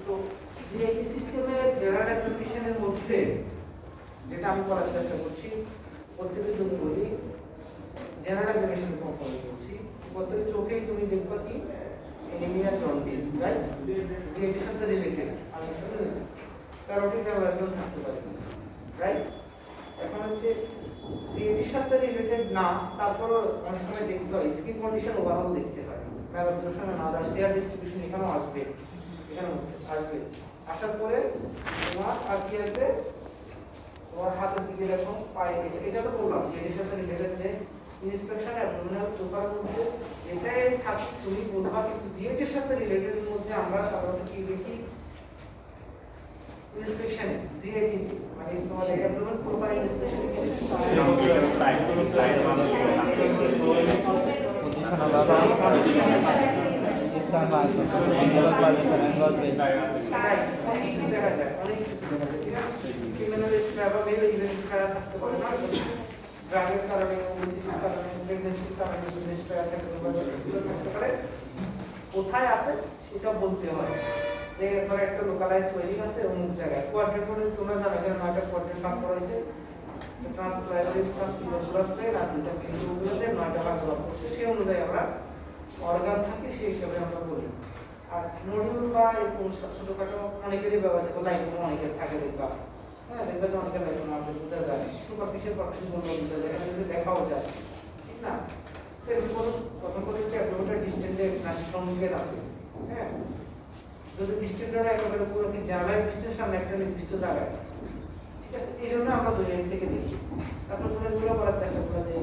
তো জিআইটি সিস্টেমের জেনারেল অ্যাপ্লিকেশনের মধ্যে যেটা আমি করার চেষ্টা করছি, প্রত্যেকের জন্য বলি জেনারেল অ্যাপ্লিকেশন কম্পোনেন্ট করছি, প্রত্যেকের চোখেই তুমি দেখবা কি এনিমিয়া জন্ডিস, রাইট? জিআইটির সাথে রিলেটেড আমি প্যারোটিক অ্যালার্জি থাকতে পারে, রাইট? এখন হচ্ছে জিআইটির সাথে রিলেটেড না, তারপরও অনেক সময় দেখতে হয় স্কিন কন্ডিশন ওভারঅল দেখতে হয়, ম্যালাবজেশন না আদার শেয়ার ডিস্ট্রিবিউশন এখানেও আসবে, এখানেও আসবে। আসার পরে তোমার আর কি আসবে, তোমার হাতের দিকে দেখো, পায়ে, এটা তো বললাম যে এর সাথে রিলেটেড যে ইন্সপেকশন অ্যাবডোমিনাল প্রকার মধ্যে এটাই থাকে, তুমি বলবা কিন্তু জিআইটির সাথে রিলেটেড এর মধ্যে আমরা সাধারণত কি দেখি ইন্সপেকশন জিআইটি মানে তোমাদের অ্যাবডোমিনাল প্রকার ইন্সপেকশন কি দেখি সাইডগুলো স্লাইড বানানো পজিশন আলাদা ইসলাম আছে angle position angle base right দেখা যায় অনেক ক্রিমিনাল স্ট্রাবাবেল ইভেন্টস করা থাকতে পারে না, ড্রাগের কারণে ওবেসিটির কারণে প্রেগন্যান্সির কারণে স্ট্রাবা থাকতে পারে। কোথায় আছে সেটা বলতে হয়, যে ধরে একটা লোকালাইজ ওয়েলিং আছে অমুক জায়গায় কোয়াড্রেন্ট করে তোমরা জানো এখানে নয়টা কোয়াড্রেন্ট ভাগ করা হয়েছে, ট্রান্সপ্লাইনারি ট্রান্সপ্লান্টে আর দুটো কেন্দ্রগুলোতে নয়টা ভাগ করা হচ্ছে, সেই অনুযায়ী আমরা অর্গান থাকে সেই হিসাবে আমরা বলি। আর নোডুল বা এরকম ছোটখাটো অনেকেরই ব্যবহার দেখো লাইকোমা অনেকের থাকে দেখবা, হ্যাঁ দেখবে যে অনেকের লাইকোমা আছে বোঝা যায়, সুপারফিশিয়াল পারফিশন বলবো বোঝা যায়, এটা যদি দেখাও যায়, ঠিক না? এরকম কোনো প্রথম কথা হচ্ছে একটা ডিস্টেন্সে সংকেত আছে, হ্যাঁ যদি ডিস্টেন্সটা একেবারে পুরো কি জায়গায় ডিস্টেন্স সামনে একটা নির্দিষ্ট জায়গায়, ঠিক আছে? এই জন্য আমরা দুই লাইন থেকে দেখি, তারপর তুমি এগুলো করার চেষ্টা করো যে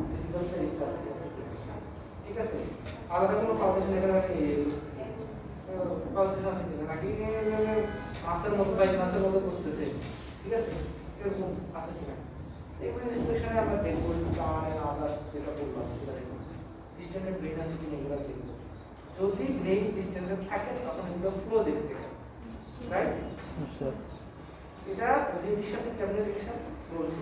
ফিজিক্যাল টেস্ট আছে, ঠিক আছে? আলাদা কোনো পালসেশন এখানে পালসেশন আছে কিনা নাকি মাছের মতো বাইক মাছের মতো করতেছে, ঠিক আছে? এরকম আছে কিনা এগুলো ইন্সপেকশনে আমরা দেখবো, স্কান আদার্স যেটা বললাম সেটা দেখবো, ডিস্টেন্সের ব্রেন আছে কিনা এগুলো দেখবো। যদি ব্রেন ডিস্টেন্সের থাকে তখন এগুলো ফ্লো দেখতে হবে, রাইট? এটা জিআইটির সাথে কেমন রিলেশন বলছি।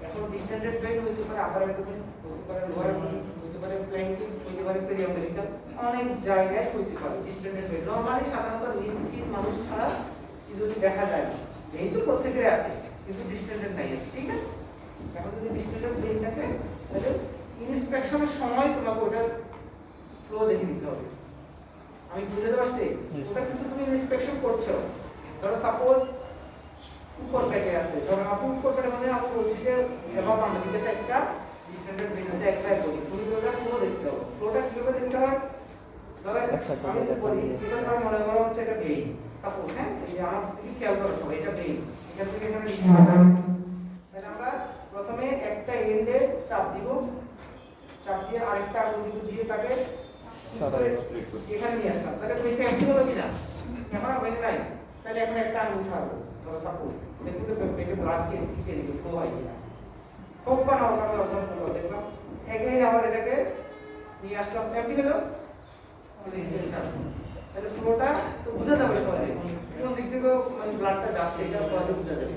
এখন ডিস্টেন্সের ব্রেন হইতে পারে আপার অ্যাবডোমেন, হইতে পারে লোয়ার অ্যাবডোমেন, হইতে পারে ফ্ল্যাঙ্কিং, হইতে পারে পেরিঅ্যাম্বিলিক্যাল, অনেক জায়গায় হইতে পারে ডিস্টেন্সের ব্রেন। নরমালি সাধারণত নিউক্লিয়ার মানুষ ছাড়া যদি দেখা যায় না, এই তো প্রত্যেকের আছে কিন্তু ডিস্টেন্সের নাই আছে, ঠিক আছে? এখন যদি ডিস্টেন্সের ব্রেন থাকে তাহলে ইন্সপেকশনের সময় তোমাকে ওটার ফ্লো দেখে নিতে হবে। আমি বুঝতে পারছি? ওটা কিন্তু তুমি ইন্সপেকশন করছো, ধরো সাপোজ উপর পেটে আছে, ধরো আপু উপর পেটে মানে আপু বলছি যে এবার আমরা দিকে একটা ডিস্টেন্সের ব্রেন আছে একটা করি, তুমি ওটা ফ্লো দেখতে হবে। ফ্লোটা কিভাবে দেখতে হয়? ধরো আমি বলি এটা ধরো মনে করো হচ্ছে এটা ব্রেন, সাপোজ, হ্যাঁ এই যে আমার দিকে খেয়াল করো সবাই, এটা ব্রেন, এখান থেকে এখানে তাহলে আমরা প্রথমে একটা এন্ডে চাপ দিব, চাপ দিয়ে আরেকটা আঙুল দিয়ে তাকে এখানে নিয়ে আসলাম, তাহলে পেটটা এমনি হলো কিনা? এখন আর বেড়ে নাই, তাহলে এখন একটা আঙুল ছাড়বো, ধরো সাপোজ দেখুন তো পেটে ব্লাড কে দিকে ফ্লো হয় কিনা, হোক বা না হোক আমি অবজার্ভ করবো, দেখলাম এগেইন আবার এটাকে নিয়ে আসলাম, এমনি হলো, তাহলে ফ্লোটা তো বোঝা যাবে সহজে কোন দিক থেকে মানে ব্লাডটা যাচ্ছে, এটা সহজে বোঝা যাবে।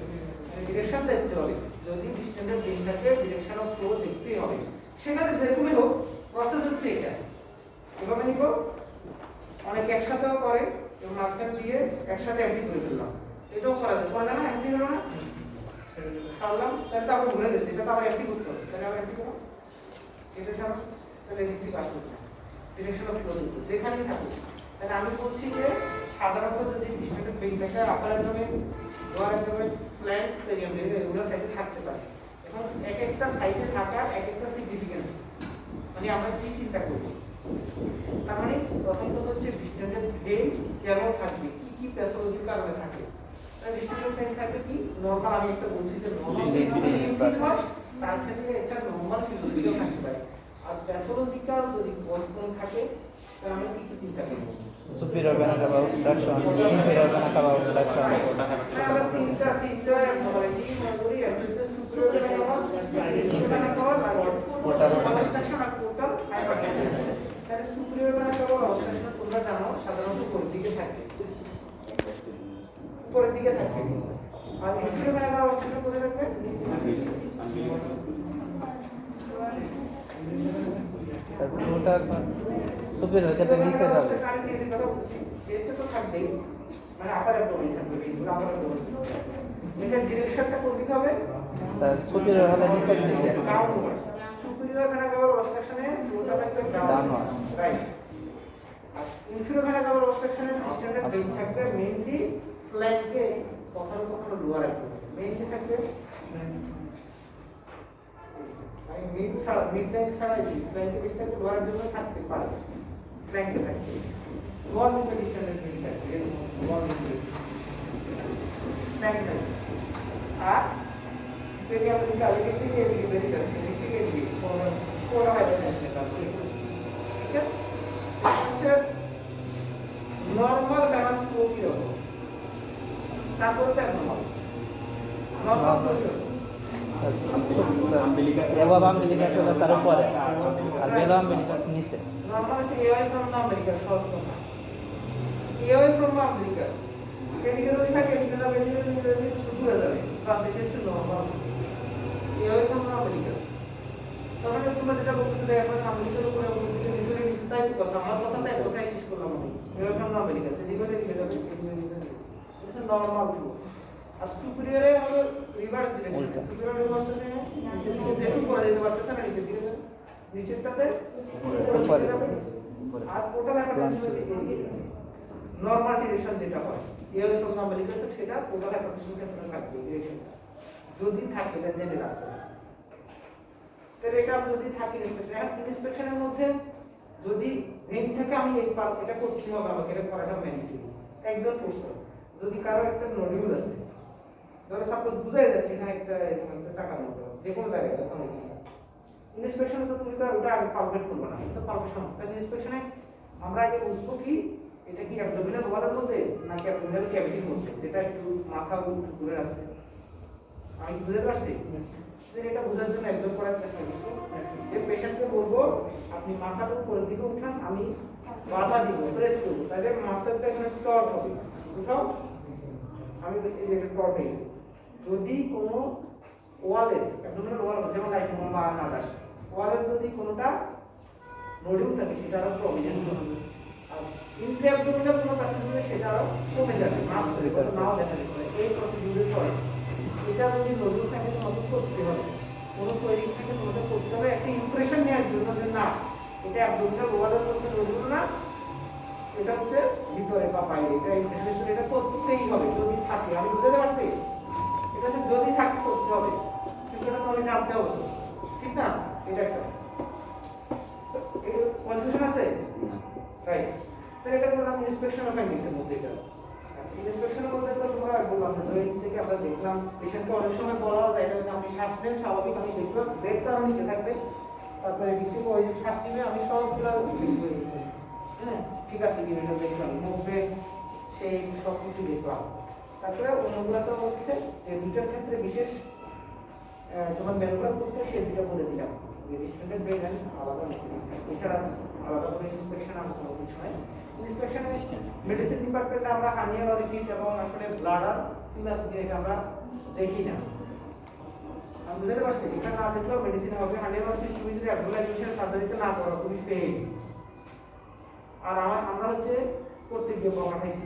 ডিরেকশন দেখতে হবে, যদি ডিস্টেন্সের ব্রেন থাকে ডিরেকশন অফ ফ্লো দেখতেই হবে, সেখানে যেরকমই হোক প্রসেস হচ্ছে এটা। এভাবে নিব, অনেক একসাথেও করে এবং মাঝখানে দিয়ে একসাথে অ্যাক্টিভ করে ফেললাম, এটাও করা যায়, করা যায় না? অ্যাক্টিভ হলো না, সারলাম, তাহলে তো আবার ঘুরে গেছে, এটা তো আবার অ্যাক্টিভ করতে হবে, তাহলে আবার অ্যাক্টিভ করো, এটা ছাড়ো, তাহলে এদিক থেকে আসতে হবে ডিরেকশন অফ ফ্লো দেখতে যেখানেই থাকুক। তাহলে আমি বলছি যে সাধারণত যদি ডিস্টেন্সের ব্রেন থাকে upper abdomen, lower abdomen, flank, periumbilical এগুলো সাইডে থাকতে পারে। এখন এক একটা সাইডে থাকা এক একটা সিগনিফিকেন্স, মানে আমরা কি চিন্তা করব, তার মানে প্রথম কথা হচ্ছে ডিস্টেন্সের ব্রেন কেন থাকবে, কি কি প্যাথোলজির কারণে থাকে। তাহলে ডিস্টেন্সের ব্রেন থাকবে কি নরমাল, আমি একটা বলছি যে নরমাল তার ক্ষেত্রে একটা নরমাল ফিজিওলজিক্যাল থাকতে পারে, আর প্যাথোলজিক্যাল যদি কোন থাকে তাহলে আমরা কি কি চিন্তা করব? superior vena cava obstruction, inferior vena cava obstruction. আমরা তিনটা মানে কি মনে এমসিস superior vena cava, inferior vena cava আর portal obstruction আর portal hypertension। তাহলে superior vena cava obstruction তোমরা জানো সাধারণত উপরের দিকে থাকে, উপরের দিকে থাকে, আর inferior vena cava obstruction কোথায় থাকবে? তারপর ওটা সুপিরিয়র ক্ষেত্রে নিচে যাবে। আমি সেকেন্ড কথা বলছি, টেস্টে তো থাকবেই, মানে আপার অ্যাবডোমেন থাকবে, এইগুলো আপার অ্যাবডোমেন। এটার ডিরেকশনটা কোন দিকে হবে? সুপিরিয়র হলে নিচের দিকে। ডাউনওয়ার্ডস। সুপিরিয়র ভেনা কাভার অবস্ট্রাকশনে ওটা থাকবে ডাউনওয়ার্ডস, রাইট। আর ইনফিরিয়র ভেনা কাভার অবস্ট্রাকশনে ডিসটেন্সটা পেইন থাকবে মেইনলি ফ্ল্যাঙ্কে, কখনো কখনো লোয়ার অ্যাবডোমেন। মেইনলি থাকবে আমি মিড ছাড়া, মিড লাইন ছাড়া ফ্ল্যাঙ্কে বেশি থাকবে, লোয়ার অ্যাবডোমেন থাকতে পারে, ফ্ল্যাঙ্কে থাকবে। ওয়াল ইন দ্য ডিস্টেন্স পেইন থাকবে, ওয়াল ইন দ্য ফ্ল্যাঙ্ক থাকবে। আর যদি আমরা যদি আগে থেকে এদিকে বেরিয়ে যাচ্ছি, এদিক থেকে এদিকে কোনা হয় থাকবে, ঠিক আছে? হচ্ছে নর্মাল ব্যালেন্স ফ্লো কি হবে, তারপরে তো নর্মাল নর্মাল ফ্লো কি হবে, এভাবে আম্বিলিকাস হলে তার উপরে আর বেলো আম্বিলিকাস নিচে। নর্মাল হচ্ছে এওয়াই ফ্রম দ্য আম্বিলিকাস, সহজ কথা, এওয়াই ফ্রম দ্য আম্বিলিকাস। এদিকে যদি থাকে এদিকে যাবে, এদিকে দূরে যাবে, বাস এটা হচ্ছে normal AY from the umbilicus. তখন তোমরা যেটা বলছিলে এখন আম্বিলিকাসের উপরে ওদিকে নিচে নিচে, তাই তো কথা, আমার কথাটা এক কথাই শেষ করলাম আমি। এওয়াই ফ্রম দ্য আম্বিলিকাস, এদিকে এদিকে যাবে, এটা নর্মাল ফ্লো। আর সুপিরিয়রে হলো রিভার্স ডিরেকশন, সুপিরিয়র রিভার্সে যেটুকু পড়ে যেতে পারতেছে না নিচের দিকে যাবে, নিচেরটাতে উপরে যাবে, আর টোটাল অ্যাপ্লিকেশন হচ্ছে এদিকে যাবে। নরমাল ডিরেকশন যেটা হয় এর তো আমরা লিখেছি, সেটা টোটাল অ্যাপ্লিকেশন ক্ষেত্রে থাকবে ডিরেকশনটা, যদি থাকে এটা জেনে রাখতে হবে। তাহলে এটা যদি থাকে ইন্সপেকশনের মধ্যে যদি ভেন থেকে আমি এই পার্ট এটা করতে হবে, আমাকে এটা করাটা ম্যান্ডেটরি। একজন পারসন যদি কারো একটা নডিউল আছে, ধরো সাপোজ বুঝাই যাচ্ছে না একটা এরকম একটা চাকার মতো যে কোনো জায়গায়, তখন ইন্সপেকশনে তো তুমি তো ওটা আগে পারফেক্ট করবে না, তো পারফেকশন তাহলে ইন্সপেকশনে আমরা আগে বুঝবো কি এটা কি অ্যাবডোমিনাল ওয়ালের মধ্যে নাকি অ্যাবডোমিনাল ক্যাভিটির মধ্যে, যেটা একটু মাথা উঁচু করে আছে। আমি বুঝতে পারছি, এটা বোঝার জন্য একজন করার চেষ্টা করছি যে পেশেন্টকে বলবো আপনি মাথাটা উপরের দিকে উঠান, আমি বাধা দিব, প্রেস করবো, তাহলে মাসেলটা এখানে টর্ক হবে, উঠাও, আমি এটা টর্ক হয়েছে। যদি কোনো ওয়ালের অ্যাবডোমিনাল ওয়াল যেমন লাইক বা আদার্স ওয়ালের যদি কোনোটা নডিউল থাকে সেটা আরো প্রভিশন হবে, আর ইন্ট্রাঅ্যাবডোমিনাল কোনো প্যাথোলজি দিলে সেটা আরো কমে যাবে, মার্কস হবে, কত নাও দেখা যাবে। এই প্রসিডিউরের পরে এটা যদি নডিউল থাকে তোমাকে করতে হবে, কোনো সোয়েলিং থাকে তোমাকে করতে হবে, একটা ইমপ্রেশন নেওয়ার জন্য যে না এটা অ্যাবডোমিনাল ওয়ালের মধ্যে নডিউল না, এটা হচ্ছে ভিতরে বা বাইরে, এটা ইমপ্রেশন এটা করতেই হবে যদি থাকে। আমি বুঝতে পারছি, এটা হচ্ছে যদি থাকে করতে হবে, কিন্তু এটা তোমাকে জানতে হবে, ঠিক না? এটা একটা কনফিউশন আছে, রাইট? তাহলে এটা বললাম ইন্সপেকশন অফ ফাইন্ডিংসের মধ্যে। এটা আচ্ছা, ইন্সপেকশনের মধ্যে তো তোমরা বললাম যে এই থেকে আমরা দেখলাম পেশেন্টকে অনেক সময় বলা যায় এটা আপনি শ্বাস নেন স্বাভাবিক, আমি দেখলাম ব্রেড তো আর নিচে থাকবে, তারপরে ভিতরে ওই শ্বাস নিবে, আমি সবগুলো হ্যাঁ ঠিক আছে কি এটা দেখলাম মুভমেন্ট সেই সব কিছু দেখলাম। তারপরে অন্যগুলো তো হচ্ছে যে দুটোর ক্ষেত্রে বিশেষ তোমার ম্যানুভার করতে সেই দুটো বলে দিলাম, স্ট্যান্ডার্ড ব্রেড আলাদা, এছাড়া আলাদা করে ইন্সপেকশন আর কোনো কিছু নাই। ইন্সপেকশনে মেডিসিন ডিপার্টমেন্টে আমরা হার্নিয়াল অরিফিস এবং আসলে ব্লাডার ফিনাস দিয়ে আমরা দেখি না, আমি বুঝতে পারছি। এটা না দেখলেও মেডিসিন হবে। হার্নিয়াল অরিফিস তুমি যদি অ্যাবডোমিনাল সার্জারিতে না করো তুমি ফেল। আর আমরা হচ্ছে করতে গিয়ে প্রমাণ খাইছি,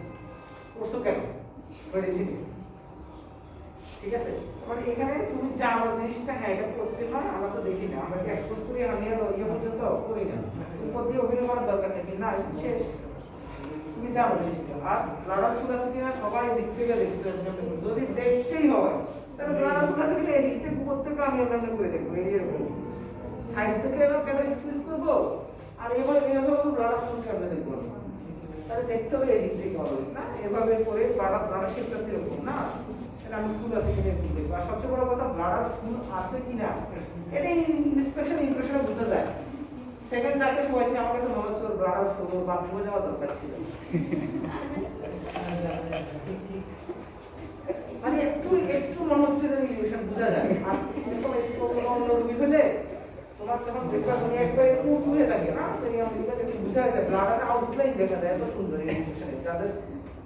করছো কেন মেডিসিন, ঠিক আছে? মানে এখানে তুমি জানো জিনিসটা হ্যাঁ এটা করতে হয়, আমরা তো দেখি না, আমরা কি এক্সপোজ করি হার্নিয়াল ইয়ে পর্যন্ত করি না, উপর দিয়ে অভিনয় করার দরকার নেই, না শেষ, তুমি জানো জিনিসটা। আর ব্লাডার ফুল আছে কিনা সবাই দিক থেকে দেখছে, যদি দেখতেই হয় তাহলে ব্লাডার ফুল আছে কিনা এই দিক থেকে উপর থেকে আমি এমন করে দেখবো, এরকম সাইড থেকে কেন স্কুইজ করবো, আর এভাবে ব্লাডার ফুল কেন দেখবো, তাহলে দেখতে হবে এই দিক থেকে অলওয়েজ, না এভাবে করে ব্লাডার শেপটা এরকম না, এটা আমি ফুল আছে কিনা একটু দেখবো। আর সবচেয়ে বড় কথা ব্লাডার ফুল আছে কিনা এটা ইন্সপেকশন ইমপ্রেশনে বোঝা যায়। সেকেন্ড যাকে শোয়াইছি আমার কাছে মনে হচ্ছে ব্লাডার ফুল বা ফুলে যাওয়া দরকার ছিল, মানে একটু একটু মনে হচ্ছে যে ইমপ্রেশন বোঝা যায়। আর এরকম স্ট্রোক অন্য রুগী হলে তোমার যখন দেখবা তুমি একবার একটু উঁচু হয়ে থাকে না, সেই অঙ্গটা একটু বোঝা যায়, ব্লাডার আউটলাইন দেখা যায়, এত সুন্দর ইমপ্রেশনে। যাদের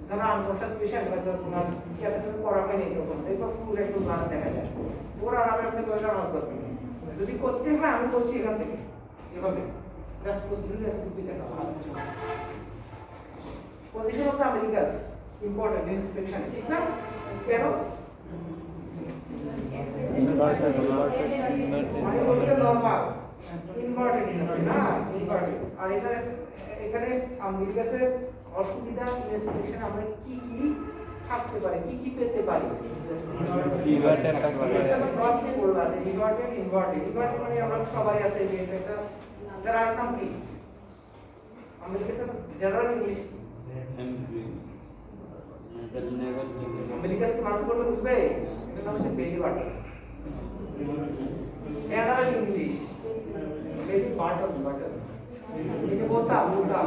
ধরো আনকনশাস পেশেন্ট বা যারা তোমার ইয়াতে তুমি করা হয়নি তখন দেখবা পুরো একটু ব্লাডার দেখা যায়, ওরা আরামে আপনি ওইটা আমার করবে। যদি করতে হয় আমি বলছি এখান থেকে এভাবে জাস্ট প্রসিডিউর একটু দেখা ভালো কিছু না position of the Americas important inspection ঠিক না কেন ইনভার্টার মানে হচ্ছে নরমাল ইনভার্টেড না ইনভার্টেড আর এখানে আমেরিকাসের অসুবিধা ইনস্পেকশন আমরা কি কি থাকতে পারে কি কি পেতে পারি ইনভার্টার থাকতে পারে এটা ক্রস করলা ইনভার্টেড মানে আমরা সবাই আছে যে এটা যারা নাম কি আমেরিকাতে জেনারেল ইংলিশ আমেরিকাস के মানুষ বলতে বুঝবে এটা নাম হচ্ছে বেলি ওয়াটার জেনারেল ইংলিশ বেলি ওয়াটার এটা বলতা বলতা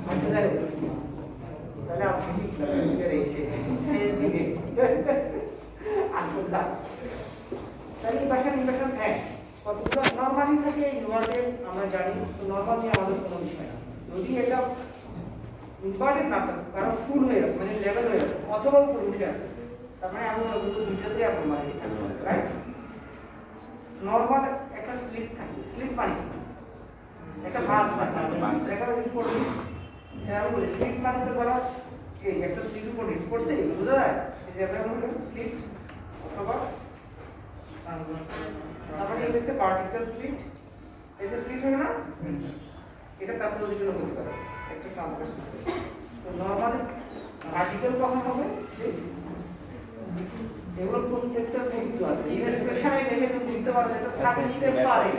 আচ্ছা যাই হোক তাহলে আপনি ঠিক করে এসে শেষ দিকে আচ্ছা তাহলে এই ভাষার ইনভার্সন এক কতগুলো নরমালি থাকে ইনভার্টেড আমরা জানি তো নরমাল নিয়ে আমাদের কোনো বিষয় না যদি এটা ইনভার্টেড না থাকে কারণ ফুল হয়ে আছে মানে লেভেল হয়ে আছে অথবা উপরে উঠে আছে তার মানে আমি বলবো দুইটাতে আপনার মানে রাইট নরমাল একটা স্লিপ থাকে স্লিপ মানে একটা মাস দেখা পড়ে আমি বলি স্লিপ মানে তো ধরো এই একটা স্লিপ উপর ডিপ করছে বুঝা যায় এই যে আমরা স্লিপ অথবা তারপরে এটা হচ্ছে পার্টিকেল স্লিপ এই যে স্লিপ হবে না এটা প্যাথোলজিক্যাল হতে পারে একটা ট্রান্সভার্স তো নরমালি পার্টিকেল কখন হবে স্লিপ এগুলো প্রত্যেকটা কিন্তু আছে এই স্পেশালি দেখে তো বুঝতে পারবে এটা থাকে নিতে পারে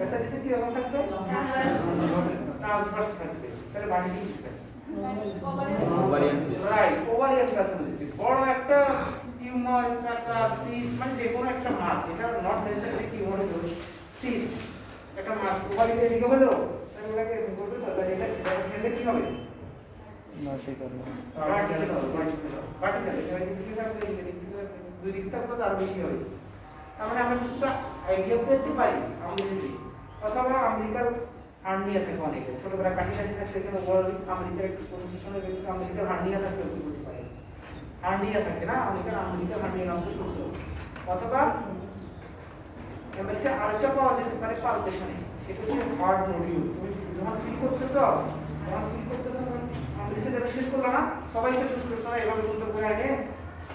ऐसा जैसे कि हम तक ट्रांसवर्स करते তাহলে বাড়ি কি ওভারিয়ান রাইট ওভারিয়ান প্যাথোলজি বড় একটা টিউমার একটা সিস্ট মানে যে কোনো একটা মাস এটা নট নেসেসারি টিউমার হলো সিস্ট একটা মাস ওভারিয়ান দিকে হলো তাহলে ওটাকে বলতে পারবে এটা খেলে কি হবে দুই দিকটা তো আরো বেশি হবে তার মানে আমরা কিছুটা আইডিয়া পেতে পারি অথবা আমেরিকার হার্নিয়া থাকে অনেকে ছোটবেলা কাশি কাশি থাকে সেখানে বড় আমেরিকার একটু পজিশনে দেখছি আমেরিকার হার্নিয়া থাকে বলতে পারে হার্নিয়া থাকে না আমেরিকার হার্নিয়া নাম শুনছ অথবা এমএলসি আরেকটা পাওয়া যেতে পারে পালপেশনে এটা হচ্ছে হার্ট মডিউল তুমি যখন ফিল করতেছো আমেরিকা যেটা শেষ করলো না সবাইকে শেষ করছো না এভাবে সুন্দর করে আগে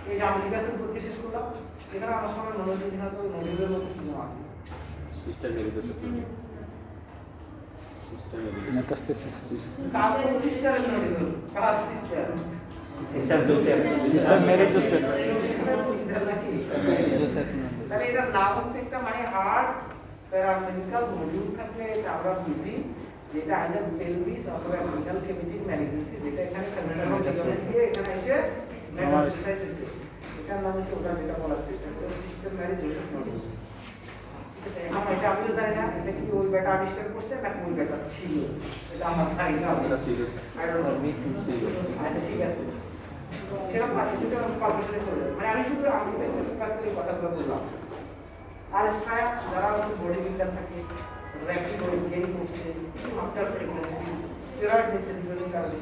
এই যে আমেরিকা সে ভর্তি শেষ করলাম এখানে আমার সময় নলেজের দিন তো নলেজের মতো কিছু আছে সিস্টেম মেডিকেশন মেটাস্টেসিস কাজ সিস্টেম নলেজ কাজ সিস্টেম সিস্টেম জোসেফ সিস্টেম মেরে জোসেফ সিস্টেম নাকি জোসেফ তাহলে এটার নাম হচ্ছে একটা মানে হার্ট প্যারামেডিক্যাল মডিউল থাকলে এটা আমরা বুঝি যেটা আইদার পেলভিস অথবা অ্যাবডোমিনাল ক্যাভিটি ম্যালিগনেন্সি যেটা এখানে কনসার্ন দিয়ে এখানে এসে মেটাস্টেসাইস হচ্ছে এটার নাম হচ্ছে ওটা যেটা বলা চেষ্টা করছি সিস্টেম ম্যারেজ জোসেফ মডিউল এখন এটা আমিও জানি না এটা কি ওই বেটা আবিষ্কার করছে নাকি ওই বেটা ছিল এটা আমার জানি না এটা সিরিয়াস আই ডোন্ট নো আচ্ছা ঠিক আছে সেরকম পার্টিসিপেট আমি পাবলিশে করে মানে আমি শুধু আমি কাছ থেকে কথাগুলো বললাম আর স্ট্রাইপ যারা হচ্ছে বডি বিল্ডার থাকে র্যাপিড ওয়েট গেইন করছে আফটার প্রেগন্যান্সি স্টেরয়েড নিচ্ছে বিভিন্ন কারণে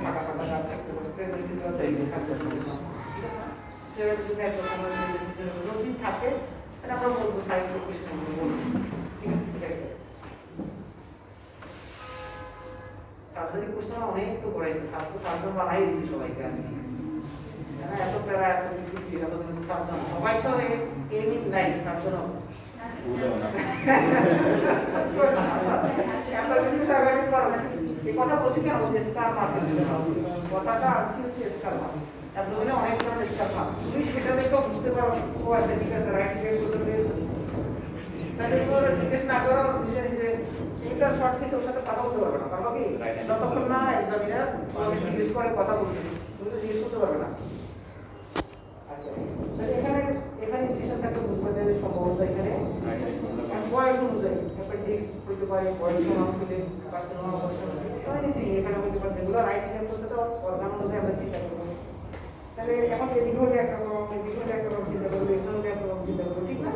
ফাঁকা ফাঁকা দাঁত থাকতে পারে প্রেগন্যান্সি তো তাই থাকতে পারে ঠিক আছে স্টেরয়েড যদি একটা সময় যদি থাকে তাহলে আমরা বলবো সাইড প্রফেশনাল বলবো ঠিক আছে সার্জারি করছে অনেক তো করাইছে সার্জন বানাই দিয়েছি সবাইকে আমি এত প্যারা এত কিছু এত সার্জন সবাই তো এমনি নাই সার্জন এই কথা বলছি কেন স্কার মাস কথাটা আসছে হচ্ছে স্কার মাস অ্যাবডোমিনে অনেক ধরনের স্কার মাস তুমি সেটা দেখেও বুঝতে পারো ও আচ্ছা ঠিক আছে রাইট হেড বসে তাহলে এবার জিজ্ঞেস না করো নিজে নিজে এটা শর্ট কেস ওর সাথে কথা বলতে পারবে না পারবো কি যতক্ষণ না এক্সামিনার জিজ্ঞেস করে কথা বলতে তুমি তো জিজ্ঞেস করতে পারবে না আচ্ছা তাহলে এখানে ইনসিশন থাকলে বুঝতে পারবে সম্ভবত এখানে বয়স অনুযায়ী অ্যাপেন্ডিক্স হইতে পারে বয়স্ক মানুষ হলে কার্সিনোমা এনিথিং এখানে হতে পারে যেগুলো রাইট হেড সাথে অর্গান অনুযায়ী আমরা চিন্তা করবো তাহলে এখন এদিকে হলে একরকম এদিকে হলে একরকম চিন্তা করবো এখানে হলে একরকম চিন্তা করবো ঠিক না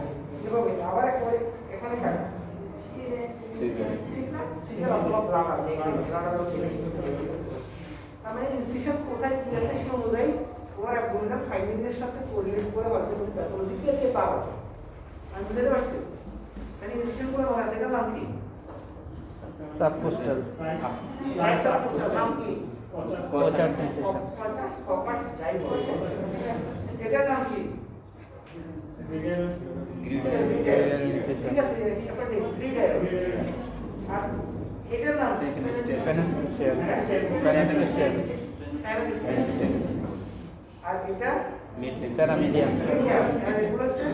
এভাবে আবার একবারে এখানে থাকে ঠিক না সিজার অথবা ব্লাডার ব্লাডার মানে ইনসিশন কোথায় কি আছে সে অনুযায়ী ও তোমার অ্যাবডোমিনাল ফাইন্ডিং এর সাথে কোরিলেট করে হয়তো তুমি প্যাথোলজি পেতে পারো। আমি বুঝতে পারছি। তাহলে ইনস্টিটিউট করে মনে আছে, এটার নাম কি? সাবকোস্টাল রাইট সাবকোস্টাল নাম কি? কোচার সেন্সেশন কপার্স যাই বলে। এটার নাম কি? ঠিক আছে, একটা গ্রিডার। আর এটার নাম কি? ফেনেস্ট্রিয়াল আর এটা প্যারামিডিয়াম আর এগুলো হচ্ছে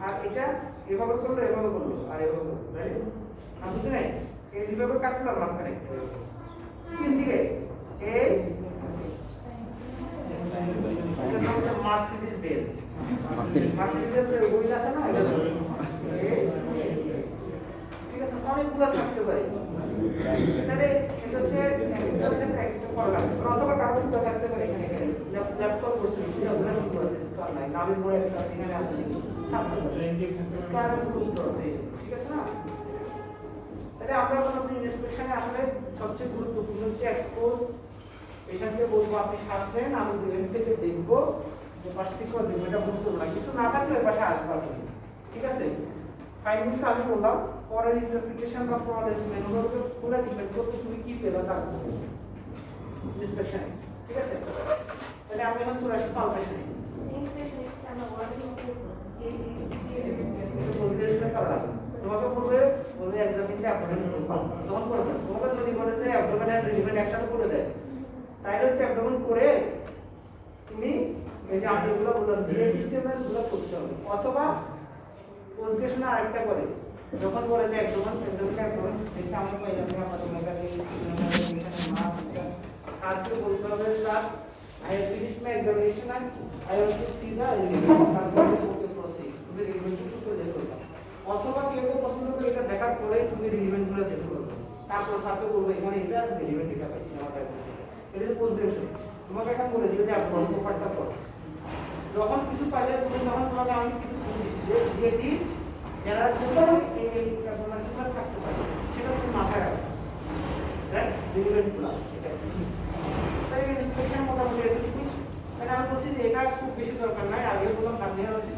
আর এটা এভাবে করলো আর এভাবে করলো, তাই না? বুঝছেন নাই? এই দুইভাবে কাটলো আর মাঝখানে তিন দিকে এই এটা নাম হচ্ছে মার্সিডিজ বেঞ্জ। মার্সিডিজ বেঞ্জের বই আছে না, ঠিক আছে, অনেকগুলো থাকতে পারে। তাহলে এটা হচ্ছে একটা করা লাগবে, অথবা কারো দুটো থাকতে পারে। এখানে এখানে ল্যাপটপ করছে, সেটা ওখানে কিছু আছে, স্কার নাই, নামের পরে একটা এখানে আছে, থাকতে পারে স্কার গুলো আছে, ঠিক আছে না? তাহলে আমরা কোনো ইন্সপেকশনে আসলে সবচেয়ে গুরুত্বপূর্ণ হচ্ছে এক্সপোজ। পেশেন্টকে বলবো আপনি শ্বাস নেন, আমি দুজন থেকে দেখবো যে পাশ থেকে দেখবো, এটা বুঝতে না কিছু না থাকলে ওই পাশে আসবো আপনি, ঠিক আছে? ফাইন্ডিংসটা আমি বললাম, পরের ইন্টারপ্রিটেশন বা পরের মেনুগুলোকে পুরো ডিপেন্ড করতে তুমি কি পেলো তার ইন্সপেকশনে, ঠিক আছে? তাহলে আমি এখন চলে আসি পালপেশনে। তোমাকে বলবে এক্সামিনতে অ্যাবডোমেন তখন করবে, তোমাকে যদি বলে যে অ্যাবডোমেন আর রিলিভেন্ট একসাথে করে দেয়, তাইলে হচ্ছে অ্যাবডোমেন করে তুমি এই যে আমি এগুলো বললাম জিএ সিস্টেমের গুলো করতে হবে, অথবা পোস্টগ্রেশনে আরেকটা করে যখন বলে যে অ্যাবডোমেন দেখে আমি পাইলাম যে আমাদের মেকানিক্স মাস স্যারকে বলতে হবে sir I have finished my examination and I want to see the elements. Okay, proceed. তুমি রিলিভেন্ট গুলো দেখো। অথবা কেউ পছন্দ করে এটা দেখার পরে তুমি রিলিভেন্ট গুলো দেখো। তারপর স্যারকে বলবো এখানে এটা রিলিভেন্ট এটা পাইছি আমার কাছে। এটা হচ্ছে পোস্টগ্রেশন। তোমাকে এখন বলে দিও যে আপনি পেপারটা পড়ো। যখন কিছু পাইলে তুমি তখন তোমাকে আমি কিছু বলে দিচ্ছি যে যেটি যারা জন্য এই আপনার থাকতে পারে সেটা তুমি মাথায় রাখো। রাইট? রিলিভেন্ট গুলো এটা। তাই ইন্সপেকশন মোটামুটি এতটুকু। তাহলে আমি বলছি যে এটা খুব বেশি দরকার নাই, আগে বললাম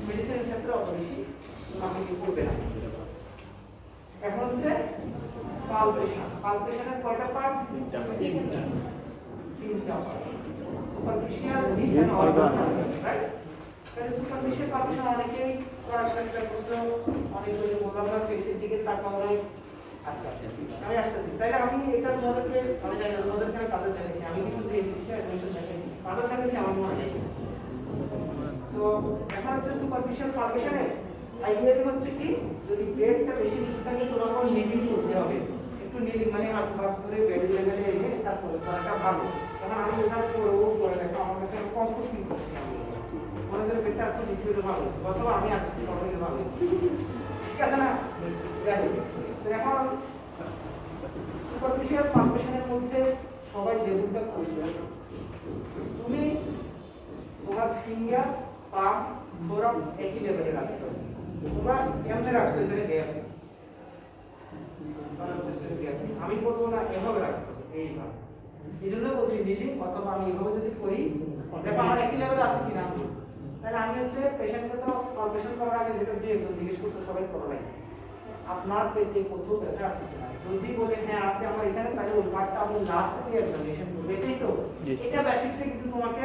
মেডিসিনের ক্ষেত্রে অত বেশি আপনি কি করবে না। এখন হচ্ছে পালপেশন। পালপেশনের কয়টা পার্ট? তিনটা part. Superficial, deep and organ, right? তাহলে সুপারফিশিয়াল পালপেশন অনেকেই করার চেষ্টা করছে, অনেক কিছু বললাম না, ফেসের দিকে তাকাও নাই। আচ্ছা আমি আসতেছি। তাহলে আমি এটার মধ্যে আমি জানি ওদের কাছে কাজে জানিয়েছি, আমি কিন্তু যে এসেছি অ্যাডমিশন দেখাইছি কাজে জানিয়েছি আমার মনে নেই। তো এখন হচ্ছে সুপারফিশিয়াল পালপেশনে আইডিয়াটি হচ্ছে কি, যদি বেডটা বেশি নিচে থাকে তোমাকে নেটিং করতে হবে, একটু নেটিং মানে হাত পাস করে বেড লেভেলে এনে তারপরে করাটা ভালো। কারণ আমি এটা করে দেখো আমার কাছে কমফোর্ট ফিল করছি, মনে করে বেডটা একটু নিচে হলে ভালো, অথবা আমি আসছি সবাই ভালো, ঠিক আছে না? যাই হোক, এখন সুপারফিশিয়াল পালপেশনের মধ্যে সবাই যে দুটো করছে, তুমি তোমার ফিঙ্গার পাম পুরো একই লেভেলে রাখতে হবে। তোমরা কেমনে রাখছো এখানে গ্যাপ, আমি বলবো না এভাবে রাখতে হবে, এইভাবে। এই জন্য বলছি নিলিং অথবা আমি এভাবে যদি করি দেখো আমার একই লেভেল আছে কিনা। তাহলে আমি হচ্ছে পেশেন্টকে তো পালপেশন করার আগে যেটা দিয়ে একজন জিজ্ঞেস করছে সবাই করো নাই আপনার পেটে কোথাও ব্যথা আছে কিনা, যদি বলে হ্যাঁ আছে আমার এখানে, তাহলে ওই পার্টটা আপনি লাস্টে এক্সামিনেশন করবেন, এটাই তো। এটা বেসিকটা কিন্তু তোমাকে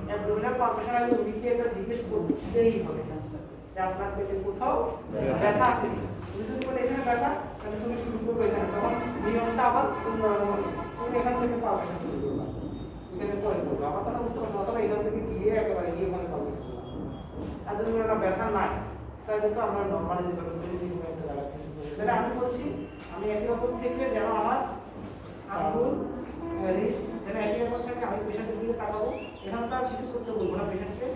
অ্যাবডোমিনাল পালপেশন আগে উইকে এটা জিজ্ঞেস করতেই হবে যে আপনার পেটে কোথাও ব্যথা আছে কিনা। যদি বলে এখানে ব্যথা, তাহলে তুমি শুরু করবে এখানে, তখন নিয়মটা আবার তুমি এখান থেকে পালপেশন শুরু করবে, এখানে পরে করবে। আমার কথা বুঝতে পারছো? অথবা এখান থেকে গিয়ে একেবারে গিয়ে ওখানে পালপেশন করবে। আর যদি ওটা ব্যথা নাই তাহলে তো আমরা নরমালি যেভাবে করি সেভাবে একটা জায়গা থেকে করি। তাহলে আমি বলছি আমি একই রকম থেকে যেন আমার আঙ্গুল রিস্ট যেন একই রকম থাকে, আমি পেশেন্টের দিকে তাকাবো, এখানে তো আর কিছু করতে বলবো না পেশেন্টকে,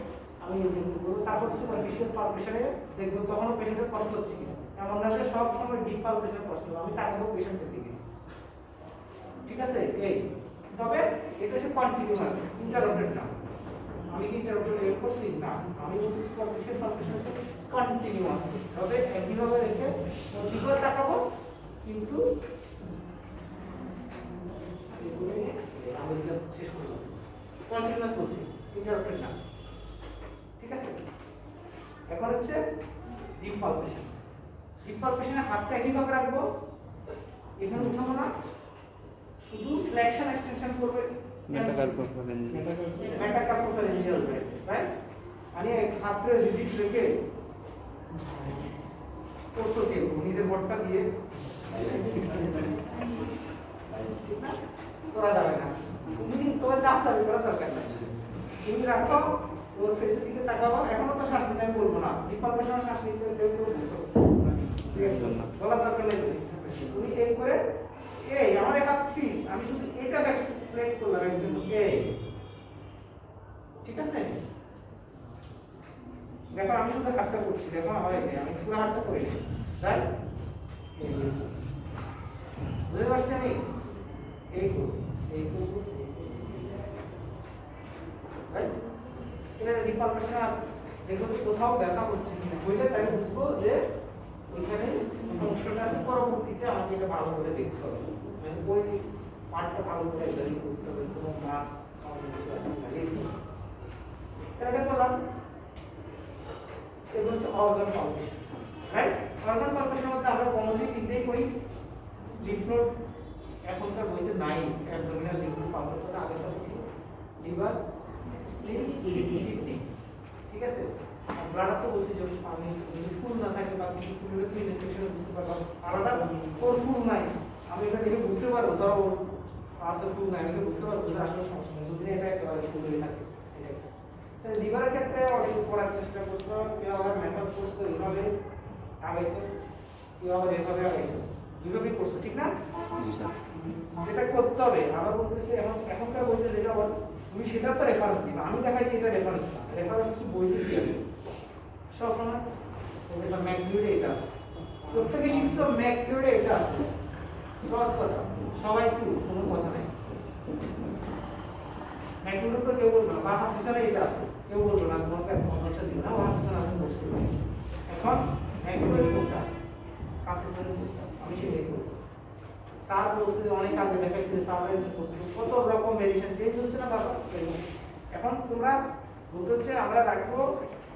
আমি করবো। তারপর সুপারফিশিয়াল পালপেশনে দেখবো তখনও পেশেন্টের কষ্ট হচ্ছে কিনা, এমন না যে সব সময় ডিপ পালপেশনের কষ্ট হবে, আমি তাকাবো পেশেন্টের দিকে, ঠিক আছে? এই তবে এটা হচ্ছে কন্টিনিউয়াস ইন্টারাপ্টেড না। আমি কি ইন্টারাপ্টেড এর করছি না, আমি বলছি সুপারফিশিয়াল পালপেশন কন্টিনিউয়াস, তবে একইভাবে রেখে ওদিকে তাকাবো, কিন্তু এগুলো আমি শেষ করলাম। কন্টিনিউয়াস করছি, ইন্টারাপ্টেড না। ঠিক আছে, এখন হচ্ছে ডিপ পালপেশন। ডিপ পালপেশনে হাতটা একইভাবে রাখবো, এখানে উঠাবো না, শুধু ফ্লেকশন এক্সটেনশন করবে, মেটাকার্পল হবেন মেটাকার্পল রেঞ্জে হবে, রাইট? মানে হাতটা রিজিড রেখে পোস্ট দিয়ে নিজের বটটা দিয়ে করা যাবে না, তুমি তোমার চাপ চালু করার দরকার নাই, তুমি রাখো ওর ফেসের দিকে তাকাবো। এখনো তো শ্বাস নিতে আমি বলবো না, ডিপ পালপেশনে শ্বাস নিতে বলতেছো, বলার দরকার নেই। তুমি এই করে এই আমার এক হাত ফিক্স, আমি শুধু এটা ফ্লেক্স করলাম এর জন্য এই, ঠিক আছে? দেখো আমি শুধু হাতটা করছি, দেখো আমার এই যে আমি পুরো হাতটা করি, রাইট? বুঝতে পারছি আমি এই করব, এই করব, রাইট? এটা ডিপ পালপেশন দেখো কোথাও ব্যথা হচ্ছে কিনা, হইলে তাই বুঝবো যে ওইখানে সমস্যাটা আছে। পরবর্তীতে আমাকে এটা ভালো করে দেখতে হবে, মানে ওই পার্টটা ভালো করে এক্সামিন করতে হবে, কোনো মাস আমাদের কিছু আছে কিনা দেখতে হবে। এটা করলাম, এগুলো হচ্ছে অর্গান পালপেশন, রাইট? অর্গান পালপেশনের মধ্যে আমরা কমনলি তিনটেই করি। লিম্ফ নোড এখনকার বইতে নাই, অ্যাবডোমিনাল লিম্ফ নোড পালপেশন আগেটা ছিল লিভার, স্প্লিন, কিডনি, ঠিক আছে? ব্লাডার তো বলছি যে পানি যদি ফুল না থাকে বা কিছু ফুল হলে তুমি ইনস্পেকশনে বুঝতে পারবা আলাদা কোন ফুল নাই, আমি এটা দেখে বুঝতে পারবো ধরো আসলে ফুল নাই, আমি বুঝতে পারবো যে আসলে সমস্যা নেই, যদি এটা একেবারে ফুল হয়ে থাকে। এটা লিভারের ক্ষেত্রে অনেক পড়ার চেষ্টা করছো, কেউ আবার মেথড করছো এইভাবে আগাইছো, কেউ আবার এভাবে আগাইছো, এইভাবেই করছো, ঠিক না? এটা করতে হবে। আবার বলতেছি এখনকার বইতে যেটা তুমি সেটা তো রেফারেন্স দিবা, আমি দেখাইছি এটা রেফারেন্স না, রেফারেন্স কি বইতে কি আছে সব সময় প্রফেসর ম্যাকলিউডে এটা আছে, প্রত্যেকে শিখছো ম্যাকলিউডে এটা আছে, সহজ কথা, সবাই শুরু, কোনো কথা নাই। ম্যাকলিউডে তো কেউ বলবো না, বা হাসিসানে এটা আছে, কেউ বলবো না তোমাকে সমস্যা দিবে না, হাসিসান আছে বলছি। এখন ম্যাকলিউডে কোনটা আছে, হাসিসানে কোনটা আছে, আমি সেটাই করবো। স্যার বলছে অনেক আগে দেখাইছে স্যারের কত রকম ভেরিয়েশন চেঞ্জ হচ্ছে না বাবা। এখন তোমরা বলতে হচ্ছে আমরা রাখবো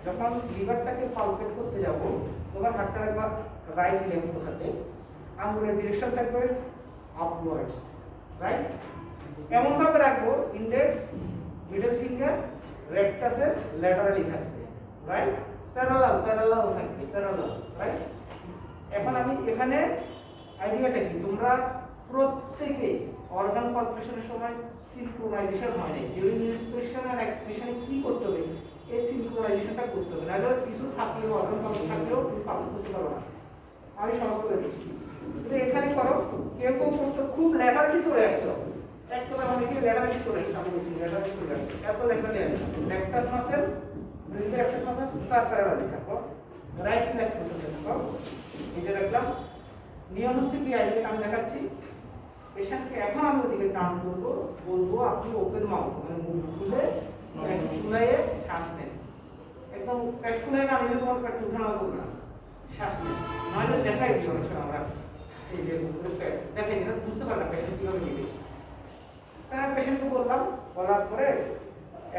যখন লিভারটাকে পালপেট করতে যাব, তোমার হাতটা একবার রাইট লেফট পোসাতে, আঙ্গুলের ডিরেকশন থাকবে আপওয়ার্ডস, রাইট? এমন ভাবে রাখবো ইন্ডেক্স মিডল ফিঙ্গার রেক্টাসের ল্যাটারালি থাকবে, রাইট? প্যারালাল থাকবে, প্যারালাল, রাইট? এখন আমি এখানে আইডিয়াটা কি, তোমরা প্রত্যেকে অর্গান পালপেশনের সময় সিনক্রোনাইজেশন হয় না, ডিউরিং ইন্সপিরেশন আর এক্সপিরেশনে কি করতে হবে, এই সিনক্রোনাইজেশনটা করতে হবে, নাহলে কিছু থাকলেও অর্গান পালপেশন থাকলেও তুমি পাস করতে পারো না। আমি সহজ করে দিচ্ছি, কিন্তু এখানে করো কেউ করছো খুব ল্যাটারালি চলে আসছো, একদম অনেকে ল্যাটারালি চলে আসছে, আমি বলছি ল্যাটারালি চলে আসছে, এত ল্যাটারালি আসছে, রেক্টাস মাসেল, ব্রেইনের অ্যাক্সেস মাসেল তার প্যারালালি থাকো, রাইট লেগ মাসেল থাকো, এই যে রাখলাম। নিয়ম হচ্ছে কি আমি দেখাচ্ছি পেশেন্টকে, এখন আমি ওদিকে টান করবো, বলবো আপনি ওপেন মাউথ মানে মুখ খুলে ফুলাইয়ে শ্বাস নেন, একদম পেট ফুলাইয়ে, আমি যদি তোমার পেট উঠানো করবো না, শ্বাস নেন, নইলে দেখাই দিই অনেক সময় আমরা এই যে দেখাই দিই না, বুঝতে পারে না পেশেন্ট কিভাবে নিবে। তার পেশেন্টকে বললাম, বলার পরে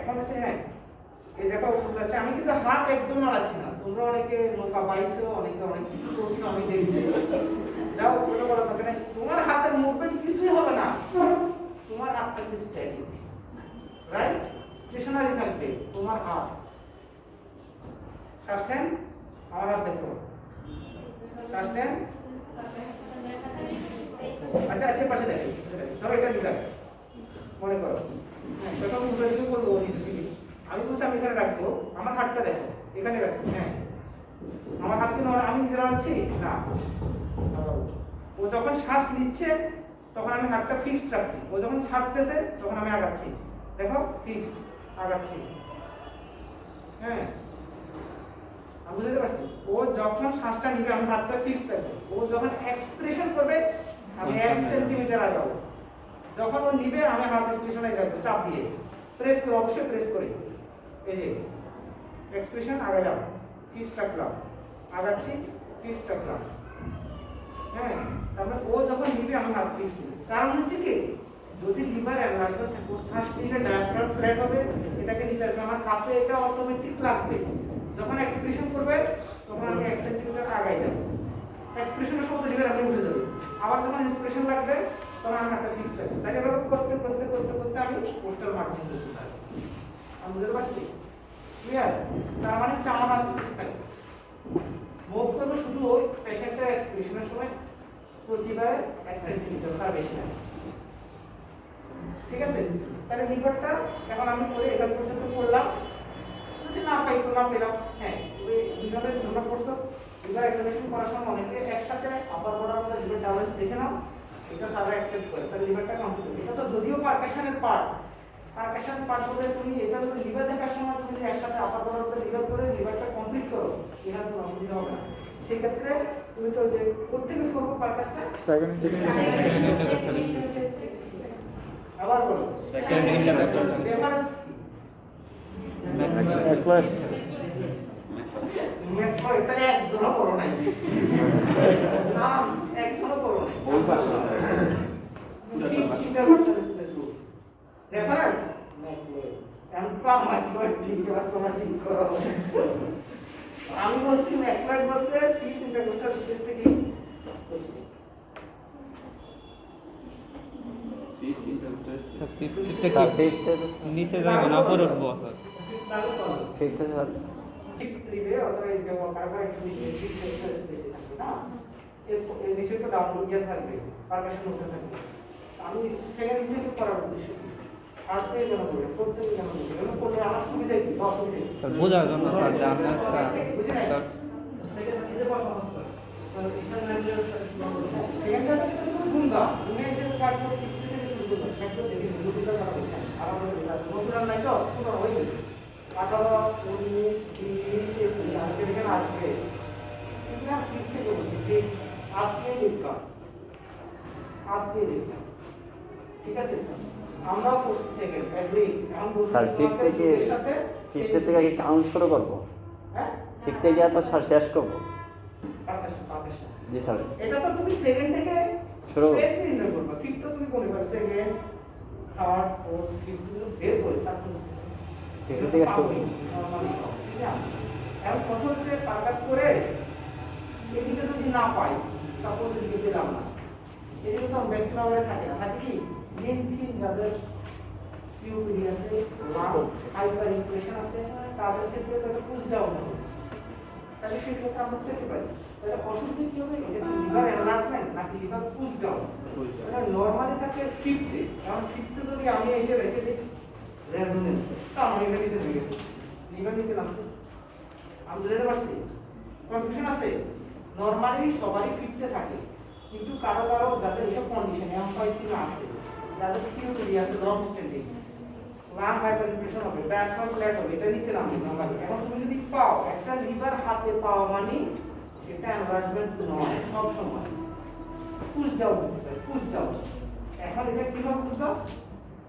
এখন হচ্ছে হ্যাঁ এই দেখো ফুলাচ্ছে, আমি কিন্তু হাত একদম নাড়াচ্ছি না, তোমরা অনেকে নৌকা পাইছো, অনেকে অনেক কিছু করছো, আমি দেখছি, যাও ওটা বলা থাকে না, তোমার হাতের মুভমেন্ট কিছুই হবে না, তোমার হাতটা একটু স্ট্যাটিক, রাইট? স্টেশনারি থাকবে তোমার হাত। শ্বাস নেন, আমার হাত দেখো, শ্বাস নেন, আচ্ছা আজকে পাশে দেখে ধরো এটা লিভার মনে করো, যখন মুখের দিকে বলবো আমি বলছি আমি এখানে রাখবো, আমার হাতটা দেখো এখানে রাখছি, হ্যাঁ আমার হাতকে আমি নিজে রাখছি না, ও যখন শ্বাস নিচ্ছে তখন আমি হাতটা ফিক্সড রাখছি, ও যখন ছাড়তেছে তখন আমি আগাচ্ছি, দেখো ফিক্সড আগাচ্ছি, হ্যাঁ আমি বুঝতে পারছি। ও যখন শ্বাসটা নিবে আমি হাতটা ফিক্সড রাখবো, ও যখন এক্সপ্রেশন করবে আমি 1 সেন্টিমিটার আগাবো, যখন ও নিবে আমি হাত স্টেশনে রাখবো, চাপ দিয়ে প্রেস করে, অবশ্যই প্রেস করে, এই যে এক্সপ্রেশন আগালাম, ফিক্সড রাখলাম, আগাচ্ছি, ফিক্সড রাখলাম, হ্যাঁ তারপরে ও যখন নিবে আমি হাত ফিক্সড নিব। কারণ হচ্ছে কি যদি লিভার এনলার্জমেন্ট থাকে শ্বাস নিলে ডায়াফ্রাম ফ্ল্যাট হবে, এটাকে নিচে আসবে, আমার কাছে এটা অটোমেটিক লাগবে। যখন এক্সপ্রেশন করবে তখন আমি 1 সেন্টিমিটার আগাই যাব, এক্সপ্রেশনের সময় লিভার আপনি উঠে যাবে। আবার যখন ইন্সপিরেশন লাগবে তখন আমি হাতটা ফিক্স রাখবো। তাই এভাবে করতে করতে করতে করতে আমি পোস্টাল মার্জিন করতে থাকবো। আমি বুঝতে পারছি? ক্লিয়ার? তার মানে চামড়া ফিক্স থাকবে। মুভ করবো শুধু ওই পেশেন্টের এক্সপ্রেশনের সময় প্রতিবারে 1 সেন্টিমিটার, তার বেশি না। ঠিক আছে? তাহলে লিভারটা এখন আমি করে এটা পর্যন্ত করলাম, যদি না পাই তো না পেলাম। হ্যাঁ, ওই লিভারে তোমরা করছো, লিভার এক্সামিনেশন করার সময় অনেকে একসাথে আপার বর্ডার মধ্যে লিভার ডাউলেন্স দেখে নাও, এটা সারা অ্যাকসেপ্ট করে, তাহলে লিভারটা কমপ্লিট। এটা তো যদিও পারকাশনের পার্ট, পারকাশন পার্ট বলে তুমি এটা যদি লিভার দেখার সময় তুমি একসাথে আপার বর্ডার মধ্যে লিভার করে লিভারটা কমপ্লিট করো, এখানে কোনো অসুবিধা হবে না। সেই ক্ষেত্রে তুমি তো যে প্রত্যেকে করবো পারকাশটা সেকেন্ড আবার বলো সেকেন্ড রেফারেন্স রেফারেন্স তাহলে একজনও করো নাই না, একজনও করো নাই। ওই পাশে রেফারেন্স এমপ্লয় মাইক্রোয়েড ঠিক আছে, তোমরা ঠিক করো। আমি বলছি ম্যাকলাইড বলছে ফিফথ ইন্টারকোস্টাল স্পেস থেকে নিচে যাবে না, উপরে উঠবো। ফিফথ ত্রিবে অথবা এই ব্যবহার করে একটু ফিফথ ইন্টারকোস্টাল স্পেসে থাকবে না, এর নিচে তো ডাউনলোড গিয়ে থাকবে, পারমিশন উঠে থাকবে। আমি সেকেন্ড থেকে করার উদ্দেশ্য আর তো এই জন্য বলে প্রত্যেক জন্য বলে করলে আমার সুবিধা কি বা অসুবিধা কি বোঝার জন্য স্যার যে আমরা বুঝি নাই সেকেন্ডটা তো গুণগা তুমি যে কাজ করতে থেকে শুরু করবে সেটা দেখে দুটোটা করা হচ্ছে আবার নতুন নাই তো পুরো হয়ে গেছে 18 19 20 21 আর সেখানে আসবে এটা ঠিক থেকে বলছি যে আজকে দেখবা ঠিক আছে। আমরাও করছি সেকেন্ড এগ্রি, এখন বলছি স্যার ফিফথ থেকে কি কাউন্ট শুরু করব? হ্যাঁ ফিফথ থেকে এত শেষ করব? পারফেকশন জি স্যার। এটা তো তুমি সেকেন্ড থেকে শুরু স্পেস নির্ণয় করবে, ফিফথ তো তুমি কোনে পাবে সেকেন্ড থার্ড ফোর্থ ফিফথ বের করে তারপর ফিফথ থেকে শুরু নরমালি ঠিক আছে। এখন কত হচ্ছে পারকাস করে এদিকে যদি না পাই সাপোজ এদিকে পেলাম না, এদিকে তো ম্যাক্সিমামে থাকে না, থাকে কি মেন থিম যাদের সিওপিডি আছে লাং হাইপার ইনফ্লেশন আছে তাদের ক্ষেত্রে তো এটা পুশ ডাউন হবে, তাহলে সেই ক্ষেত্রে আমরা পেতে পারি। তাহলে অসুবিধা কি হবে, এটা লিভার এনলার্জমেন্ট নাকি লিভার পুশ ডাউন? এটা নরমালি থাকে ফিফথে, কারণ ফিফথে যদি আমি এসে রেখে দিই রেজোনেন্স তো আমার এটা নিচে হয়ে গেছে, লিভার নিচে নামছে, আমি বুঝতে পারছি কনফিউশন আছে। নরমালি সবারই ফিফথে থাকে, কিন্তু কারো কারো যাদের এইসব কন্ডিশন এমফাইসিমা আছে, যাদের সিওপিডি আছে long standing lung hyper inflation হবে, ডায়াফ্রাম ফ্ল্যাট হবে, এটা নিচে নামবে নরমালি। এখন তুমি যদি পাও একটা লিভার হাতে পাও মানে এটা এনলার্জমেন্ট নয়, সব সময় পুশ ডাউন হতে পারে, পুশ ডাউন। এখন এটা কিভাবে পুশ ডাউন?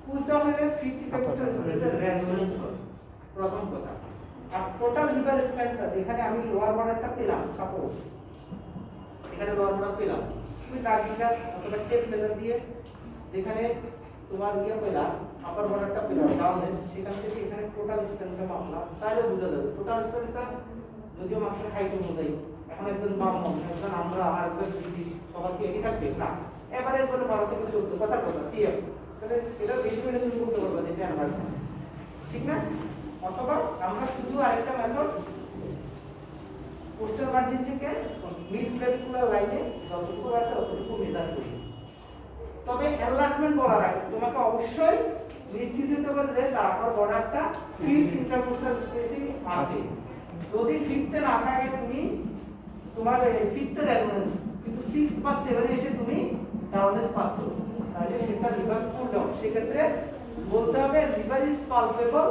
পুশ ডাউন হলে ফিফথ ইন্টারকোস্টাল স্পেসের রেজোনেন্স হবে প্রথম কথা। আর টোটাল লিভার স্প্যানটা যেখানে আমি লোয়ার বর্ডারটা পেলাম, সাপোজ এখানে লোয়ার বর্ডার পেলাম, তুমি কার্ডিটা অথবা টেপ মেজার দিয়ে যেখানে তোমার ইয়ে পেলাম আপার বর্ডারটা পেলাম ডাউনলেস, সেখান থেকে এখানে টোটাল স্প্যানটা মাপলাম, তাহলে বোঝা যাবে টোটাল স্প্যানটা যদিও মাপটা হাইট অনুযায়ী। এখন একজন বাম একজন আমরা আর একজন যদি সবার কি একই থাকবে না, এভারেজ বলে 12 থেকে 14 কথার কথা সিএফ, তাহলে এটা বেশি হলে তুমি বলতে পারবে যে এটা এনভায়রনমেন্ট, ঠিক না? অথবা আমরা শুধু আরেকটা মেথড পোস্টাল মার্জিন থেকে মিড ক্লাভিকুলার লাইনে যতটুকু আছে ততটুকু মেজার করি। তবে এনলার্জমেন্ট বলার আগে তোমাকে অবশ্যই নিশ্চিত হতে হবে যে তারপর বর্ডারটা ফিফথ ইন্টারকোস্টাল স্পেসে আছে। যদি ফিফথে না থাকে তুমি তোমার ফিফথে রেজোনেন্স, কিন্তু 6 বা 7 এসে তুমি ডাউনেস পাচ্ছ, তাহলে সেটা লিভার ফুল ডাউন। সেক্ষেত্রে বলতে হবে লিভার ইজ পালপেবল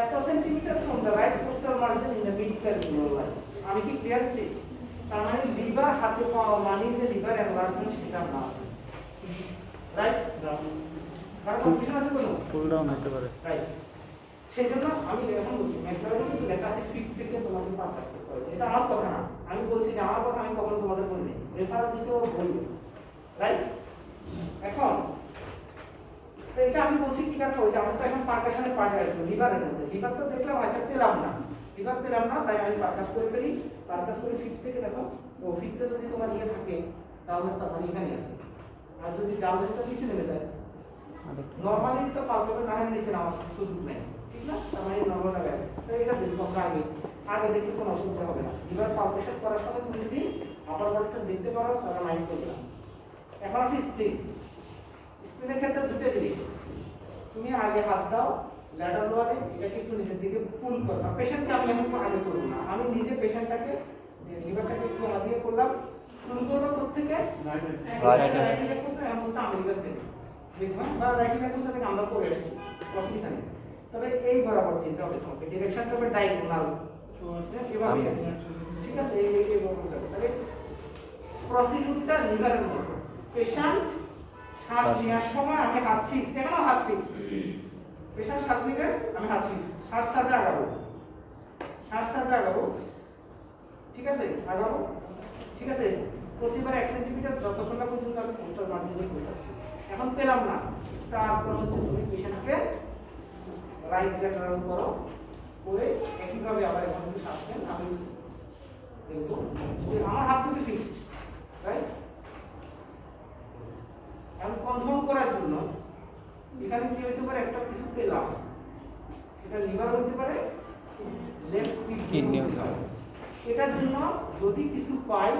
এত centimetre from the right coastal margin in the mid clavicular line. আমি কি ক্লিয়ার আছি? তার মানে লিভার হাতে পাওয়া মানে যে লিভার এনলার্জমেন্ট সেটা না, রাইট? কারণ কনফিউশন আছে কোনো ফুল ডাউন হতে পারে, রাইট? সেই জন্য আমি এখন বলছি ম্যাকলারিন কিন্তু লেখা আছে ফিফথ থেকে তোমাকে পারচেজ করতে হবে, এটা আমার কথা না, আমি বলছি যে আমার কথা আমি কখনো তোমাদের বলিনি, রেফারেন্স দিতেও বলবো, রাইট? এখন তো এটা আমি বলছি কি কারণে হয়েছে, আমার তো এখন পারকাশনের পার্ট আসবে লিভারের মধ্যে। লিভার তো দেখলাম আচ্ছা পেলাম না, লিভার পেলাম না, তাই আমি পারকাস করে ফেলি। পারকাস করে ফিট থেকে দেখো, ও ফিটতে যদি তোমার ইয়ে থাকে তাহলে তার মানে এখানে আছে, আর যদি ডাউনলেসটা নিচে নেমে যায় নরমালি তো পালকের নামের নিচে নামার সুযোগ নেই, ঠিক না? তার মানে নরমাল জায়গায় আছে। তো এটা দেখবো আমরা আগে আগে দেখে কোনো অসুবিধা হবে না। লিভার পালপেশন করার সময় তুমি যদি আপার বডিটা দেখতে পারো তাহলে মাইন্ড করবে না। এখন আসি স্প্রিন। স্প্রিনের ক্ষেত্রে দুটো জিনিস, তুমি আগে হাত দাও ল্যাডার লোয়ারে, এটাকে একটু নিচের দিকে পুল করবা। পেশেন্টকে আমি এখন আগে করবো না, আমি নিজে পেশেন্টটাকে লিভারটাকে একটু হাত দিয়ে করলাম। শুরু করবো কোথেকে? রাইট লেগ কোসে, আমি বলছি আমেরিকাস থেকে দেখবেন, বা রাইট লেগ কোসে থেকে আমরা করে আসছি, অসুবিধা নেই। তবে এই বরাবর চিন্তা হবে তোমাকে, ডিরেকশনটা হবে ডায়াগোনাল, এভাবে, ঠিক আছে? এই বরাবর যাবে। তবে প্রসিডিউরটা লিভারের মতো। পেশেন্ট শ্বাস নেওয়ার সময় আমি হাত ফিক্সড, এখানে হাত ফিক্সড, পেশেন্ট শ্বাস নেবে আমি হাত ফিক্সড, শ্বাস ছাড়বে আগাবো, শ্বাস ছাড়বে আগাবো, ঠিক আছে? আগাবো, ঠিক আছে? প্রতিবার 1 সেন্টিমিটার যতক্ষণ না পর্যন্ত আমি পোস্টার মার্জিনে পৌঁছাচ্ছি। এখন পেলাম না, তারপর হচ্ছে তুমি পেশেন্টকে রাইট ল্যাটারাল করো, করে একইভাবে আবার এখন যদি শ্বাস নেন আমি দেখবো যে আমার হাত কিন্তু ফিক্সড, রাইট? এখন কনফার্ম করার জন্য এখানে কি হতে পারে, একটা কিছু পেলাম, এটা লিভার হতে পারে, লেফট কিডনি হতে পারে। এটার জন্য যদি কিছু পাই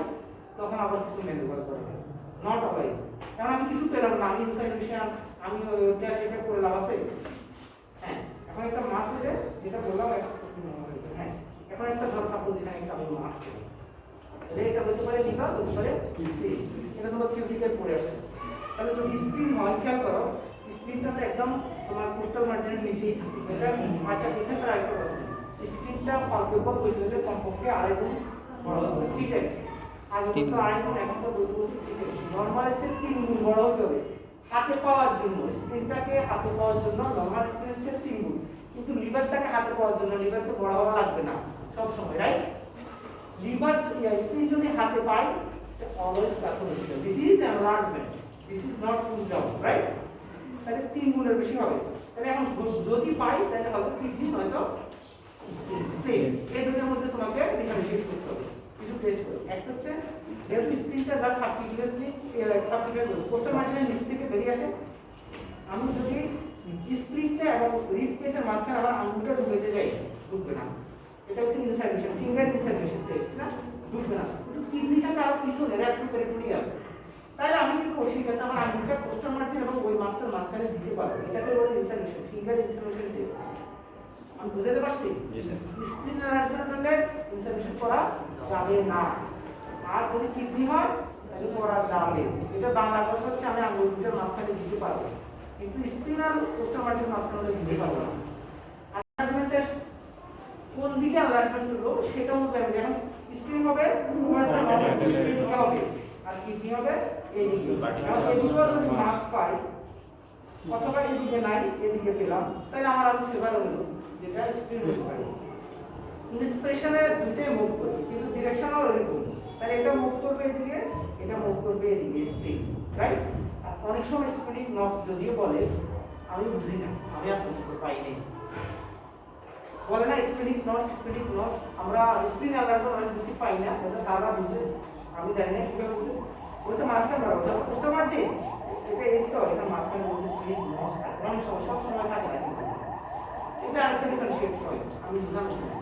তখন আবার কিছু ম্যানুভার করতে হবে, নট অলওয়েজ। কারণ আমি কিছু পেলাম না, আমি ইনসাইডেশন আমি ওইটা সেটা করে লাভ আছে। হ্যাঁ, এখন একটা মাস হলে যেটা বললাম একটা, হ্যাঁ এখন একটা ধর সাপোজ এখানে একটা আমি মাস করি, এটা হতে পারে লিভার, হতে পারে স্প্লিন, এটা তোমরা থিওরিটিক্যাল পড়ে আসছে। তাহলে যদি স্প্লিন হয়, খেয়াল করো স্প্লিনটা তো একদম তোমার কোস্টাল মার্জিনের নিচেই থাকে, এটা আচ্ছা এখানে ট্রাই করো স্প্লিনটা পালপেবল হইতে হলে কমপক্ষে 2.5 গুণ বড় হবে, 3 টাইমস। আগে তো 2.5 গুণ, এখন তো বলতে বলছি 3 টাইমস, নরমালের চেয়ে 3 গুণ বড় হতে হবে হাতে পাওয়ার জন্য। স্প্লিনটাকে হাতে পাওয়ার জন্য নরমাল স্প্লিনের চেয়ে 3 গুণ, কিন্তু লিভারটাকে হাতে পাওয়ার জন্য লিভারকে বড় হওয়া লাগবে না সব সময়, রাইট? লিভার স্প্লিন যদি হাতে পাই always pathological, this is enlargement, this is not push down, right? তাহলে 3 গুণের বেশি হবে। তাহলে এখন যদি পাই তাহলে হয়তো কিডনি নয়তো স্প্লিন, এই দুটোর মধ্যে তোমাকে ডিফারেন্সিয়েট করতে হবে, কিছু টেস্ট করো। একটা হচ্ছে যেহেতু স্প্লিনটা জাস্ট সাবকিউটাসলি সাবকিউটাস কোস্টাল মার্জিনের নিচ থেকে বেরিয়ে আসে, আমি যদি স্প্লিনটা এবং রিব কেসের মাঝখানে আবার আঙুলটা ঢুকাইতে যাই ঢুকবে না, এটা হচ্ছে ইনসাইডেশন, ফিঙ্গার ইনসাইডেশন টেস্ট, না ঢুকবে না। কিন্তু কিডনিটাকে আরো পিছনে রেট্রো পেরিটোনিয়াল, তাহলে আমি কিন্তু ওই ক্ষেত্রে আমার আঙুলটা কোস্টাল মার্জিন এবং ওই মাছটার মাঝখানে দিতে পারবো, এটাকে বলে ইনসাইডেশন, ফিঙ্গার ইনসাইডেশন টেস্ট। আমি বুঝাতে পারছি? স্প্লিন এনলার্জমেন্ট হলে ইনসাইডেশন করা যাবে না, আর যদি কিডনি হয় তাহলে করা যাবে। এটা বাংলা কথা হচ্ছে আমি আঙুল দুটোর মাঝখানে দিতে পারবো, কিন্তু স্প্লিন আর কোস্টাল মার্জিনের মাঝখানে দিতে পারবো না। এনলার্জমেন্টের কোন দিকে এনলার্জমেন্ট হলো সেটা বুঝতে হবে। এখন স্প্লিন হবে তোমার এদিকে হবে, আর কিডনি হবে এদিকে। এখন এদিকে যদি মাস পাই অথবা এদিকে নাই এদিকে পেলাম, তাহলে আমার আরো ফেভার হলো যেটা স্প্লিন হতে পারে। ইন্সপিরেশনে দুটোই মুভ করবে, কিন্তু ডিরেকশনও এরকম, তাহলে এটা মুভ করবে এদিকে, এটা মুভ করবে এদিকে, স্প্লিন, রাইট? আর অনেক সময় স্প্লিনিক নস যদিও বলে আমি বুঝি না, আমি আজ পর্যন্ত পাই নাই, বলে না স্প্লিনিক নস, আমরা স্প্লিন এনলার্জমেন্ট অনেক বেশি পাই না, এটা সারা বুঝে, আমি জানি না কিভাবে বুঝে, বলছে মাঝখানে ধরো যখন কোস্টাল মার্জিন এটা এসতো, এটা মাঝখানে বলছে স্প্লিনিক নস থাকে, অনেক সময় সব সময় থাকে না, এটা আরেকটা ডিফারেন্সিয়েট হয়, আমি বুঝানো চাই।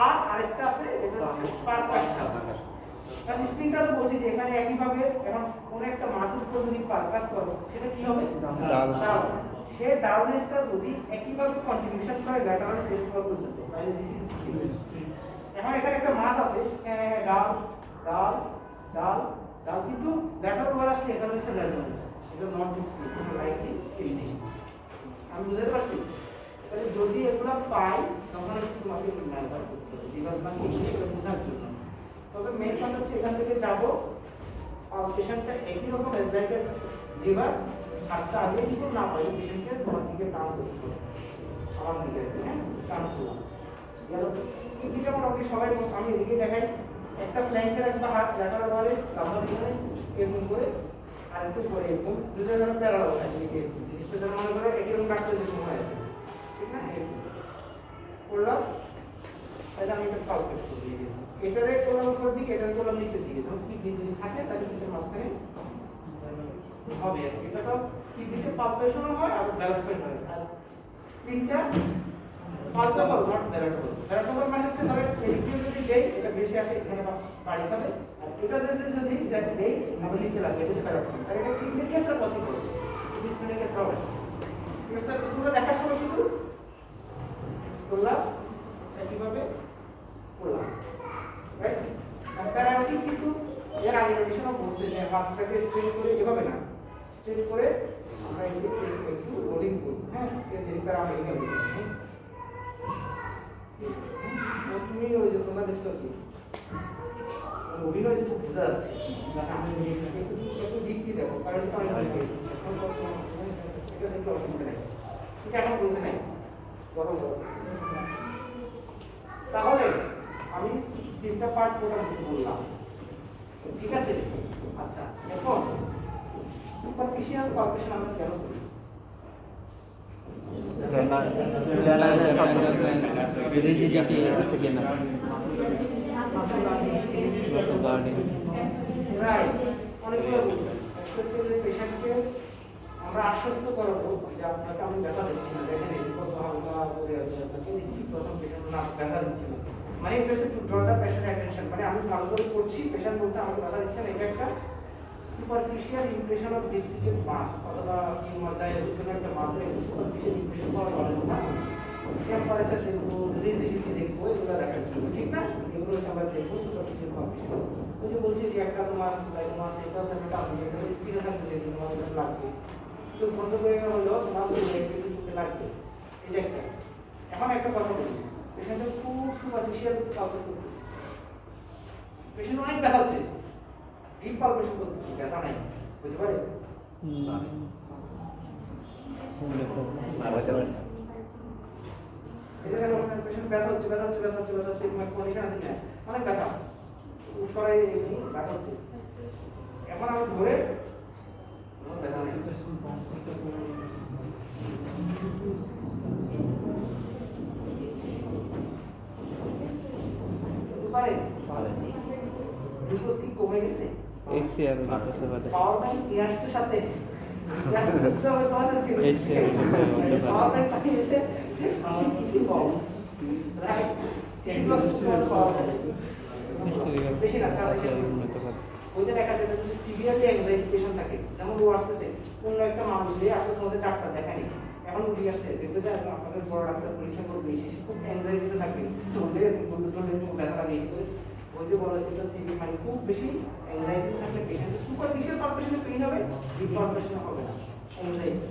আর আরেকটা আছে যেটা হচ্ছে পারকাশন, কারণ স্প্লিনটা তো বলছি যে এখানে একইভাবে এখন কোন একটা মাসের উপর যদি পারকাস করো সেটা কি হবে, ডাউন। সে ডাউনেসটা যদি একইভাবে কন্ট্রিবিউশন করে ল্যাটারাল চেস্ট ওয়াল পর্যন্ত, তাহলে দিস ইজ স্প্লিন। এখন এখানে একটা মাস আছে ডাউন ডাউন ডাউন ডাউন, কিন্তু ল্যাটারাল ওয়াল আসলে এটা হচ্ছে রেজোনেন্স, এটা নট স্প্লিন, এটা রাইটলি কিডনি। আমি বুঝাতে পারছি? তাহলে যদি এগুলো পাই তখন তোমাকে একটু ম্যানুভার করতে হবে লিভার বা কিডনি এটা বোঝার জন্য। তবে মেন কথা হচ্ছে এখান থেকে যাবো আর পেশেন্টটা একই রকম এজ লাইক এজ লিভার, হাতটা আগে কিন্তু না পাই পেশেন্টকে তোমার দিকে টান করতে হবে, আমার দিকে, হ্যাঁ টান করলাম কিন্তু যেমন ওকে সবাই আমি এদিকে দেখাই, একটা ফ্ল্যাঙ্কের একটা হাত ল্যাটারাল ওয়ালে লাম্বার দিকে এরকম করে আর একটু করে এরকম দুটো যেন প্যারালাল থাকে, এরকম জিনিসটা সেটা মনে করে এরকম কাটতে যে সময় আছে, ঠিক না? করলাম, তাহলে আমি এটা পালকেট করে দিয়ে দিলাম। এটারে করলাম উপর দিকে, এটারে করলাম নিচের দিকে। যখন কি যদি থাকে তাহলে কিন্তু মাঝখানে হবে আর কি। এটা তো কি দিকে পালপেশনও হয় আর ডেভেলপমেন্ট হয়। আর স্প্রিংটা পালপেবল নট ডেভেলপেবল। ডেভেলপেবল মানে হচ্ছে ধরে এদিক দিয়ে যদি দেই এটা বেশি আসে এখানে বাড়ি খাবে, আর এটা যদি দেই আমরা নিচে লাগবে, এটা ডেভেলপমেন্ট। আর এটা কি ক্ষেত্রে পসিবল, স্প্রিংয়ের ক্ষেত্রে হবে। এটা তোমরা দেখার সময় শুধু করলাম একইভাবে করলাম, রাইট? আর প্যারামেটিক কিন্তু এর আগে রিভিশনও বলছে যে হাতটাকে স্ট্রেন করে এভাবে না, স্ট্রেন করে আমরা এই যে একটু রোলিং করি, হ্যাঁ? এই যে প্যারামেটিক্যাল রিভিশন তুমি ওই যে তোমরা দেখছো কি অভিনয় যেটা বোঝা যাচ্ছে একটু দিক দিয়ে দেখো, কারণ এটা অনেক ভালো পেয়েছে, এটা দেখতে অসুবিধা নেই, ঠিক এখন বলতে নাই কথা বলো। তাহলে আমি তিনটা পার্ট মোটামুটি বললাম, ঠিক আছে? আচ্ছা, এখন সুপারফিশিয়াল পালপেশন আমরা কেন করি? রাইট, অনেকগুলো পেশেন্টকে আমরা আশ্বস্ত করাবো যে আপনাকে আমি ব্যথা দিচ্ছি না, দেখেন এই কত হালকা করে আছে, আপনাকে দিচ্ছি প্রথম পেশেন্ট না ব্যথা দিচ্ছি না, মানে এটা হচ্ছে two draw the patient attention, মানে আমি ভালো করে করছি, পেশেন্ট বলছে আমাকে ব্যথা দিচ্ছে না। এটা একটা সুপারফিশিয়াল ইমপ্রেশন অফ ডিপসিটেড মাস অথবা হিউমাসাইডের জন্য একটা মাসের সুপারফিশিয়াল ইমপ্রেশন পাওয়া যাবে না। টেম্পারেচার দেখবো, রিজিডিটি দেখবো, এগুলো দেখার জন্য, ঠিক না? এগুলো আমরা দেখবো সুপারফিশিয়াল পালপেশন। ওই যে বলছি যে একটা তোমার মাস এটা একটা আপনি এটা স্ক্রিনে থাকবে যে তোমার এটা লাগছে, চোখ বন্ধ করে হলো তোমার চোখে লাগবে, এটা একটা। এখন একটা কথা বলি, পেশেন্টের খুব সুপারফিশিয়াল পালপেশন করতেছে, পেশেন্ট অনেক ব্যথা হচ্ছে, ডিপ পালপেশন করতেছে, ব্যথা নাই, বুঝতে পারে? এটা কেন পেশেন্ট ব্যথা হচ্ছে কন্ডিশন আছে না, অনেক ব্যথা সরাই ব্যথা হচ্ছে, এখন আমি ধরে ব্যথা নেই, পারে গ্লুকোজ কমে গেছে, পাওয়ার ব্যাংক নিয়ে আসছে সাথে, ওইটা দেখা যায় যদি সিভিয়ারলি অ্যাংজাইটি পেশেন্ট থাকে, যেমন ও আসতেছে অন্য একটা মানুষ দিয়ে আসলে তোমাদের ডাক্তার দেখানি, এখন উঠে আসছে দেখবে যে আপনাদের বড় ডাক্তার পরীক্ষা করবে, খুব অ্যাংজাইটিতে থাকবে, চললে ব্যথা লাগে, ওই যে বলা সেটা সিভি মানে খুব বেশি অ্যাংজাইটি থাকলে পেশেন্টের সুপারফিশিয়াল পালপেশনে পেইন হবে, ডিপ পালপেশনে হবে না, অ্যাংজাইটি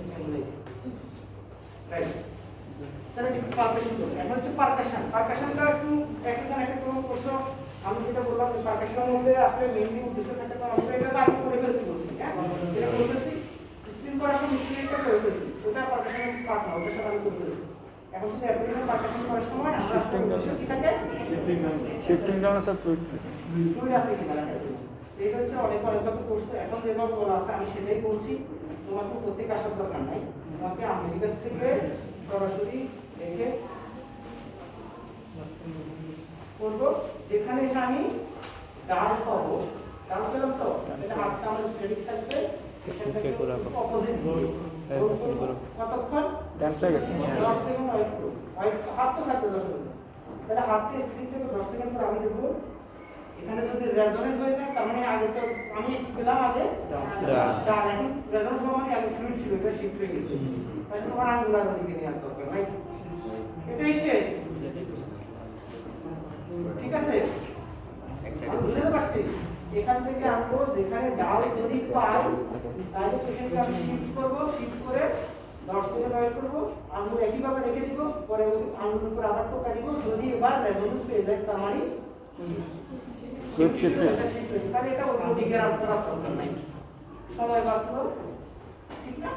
রাইট? তাহলে ডিপ পালপেশন করবে। এখন হচ্ছে পারকাশনটা একটু একখানে একটা কোনো কোর্স আমি যেটা বললাম পারকাশনের মধ্যে আসলে মেইনলি উদ্দেশ্য থাকে, তো আমরা এটা আগে করে ফেলছি বলছি, হ্যাঁ এটা করে ফেলছি, স্ক্রিন করার সময় স্ক্রিনটা করে ফেলছি, ওটা পারকাশনের পার্ট না, ওটার সাথে আমি করে ফেলছি। এখন যদি অ্যাপ্লিকেশন পারকাশন করার সময় আমরা কি থাকে শিফটিং ডাউন সব করছে ফ্লুইড আছে কিনা দেখা যায়, এটা হচ্ছে অনেক তো কোর্স। এখন যেভাবে বলা আছে আমি সেটাই বলছি, তোমাকে প্রত্যেক আসার দরকার নাই, তোমাকে আমেরিকাস থেকে সরাসরি দেখে করবো, যেখানে এসে আমি ডাল পাবো, ডাল পেলাম তো এটা হাতটা আমার স্টেডিক থাকবে, অপোজিট কতক্ষণ 10 সেকেন্ড হাত তো থাকবে 10 সেকেন্ড, তাহলে হাতটা স্টেডিক থেকে 10 সেকেন্ড পর আমি দেখবো এখানে যদি রেজোনেট হয়ে যায় তার মানে আগে তো আমি কি পেলাম আগে ডাল, এখন রেজোনেট হওয়া মানে আগে ফ্লুইড ছিল এটা শিফট হয়ে গেছে, তাহলে তোমার আঙ্গুলার দিকে নেওয়ার দরকার, রাইট? এটাই শেষ, ঠিক আছে? আমি বুঝতে পারছি, এখান থেকে আসবো যেখানে ডাল যদি পাই তাহলে সেখানে আমি শিফট করবো, শিফট করে 10 সেকেন্ড ওয়েট করবো, আঙুল একইভাবে রেখে দিব, পরে আঙুলের উপর আবার টোকা দিব, যদি এবার রেজোনেন্স পেয়ে যায় তার মানে তাহলে এটা অন্যদিকে আর করার দরকার নাই, সময় বাঁচলো, ঠিক না?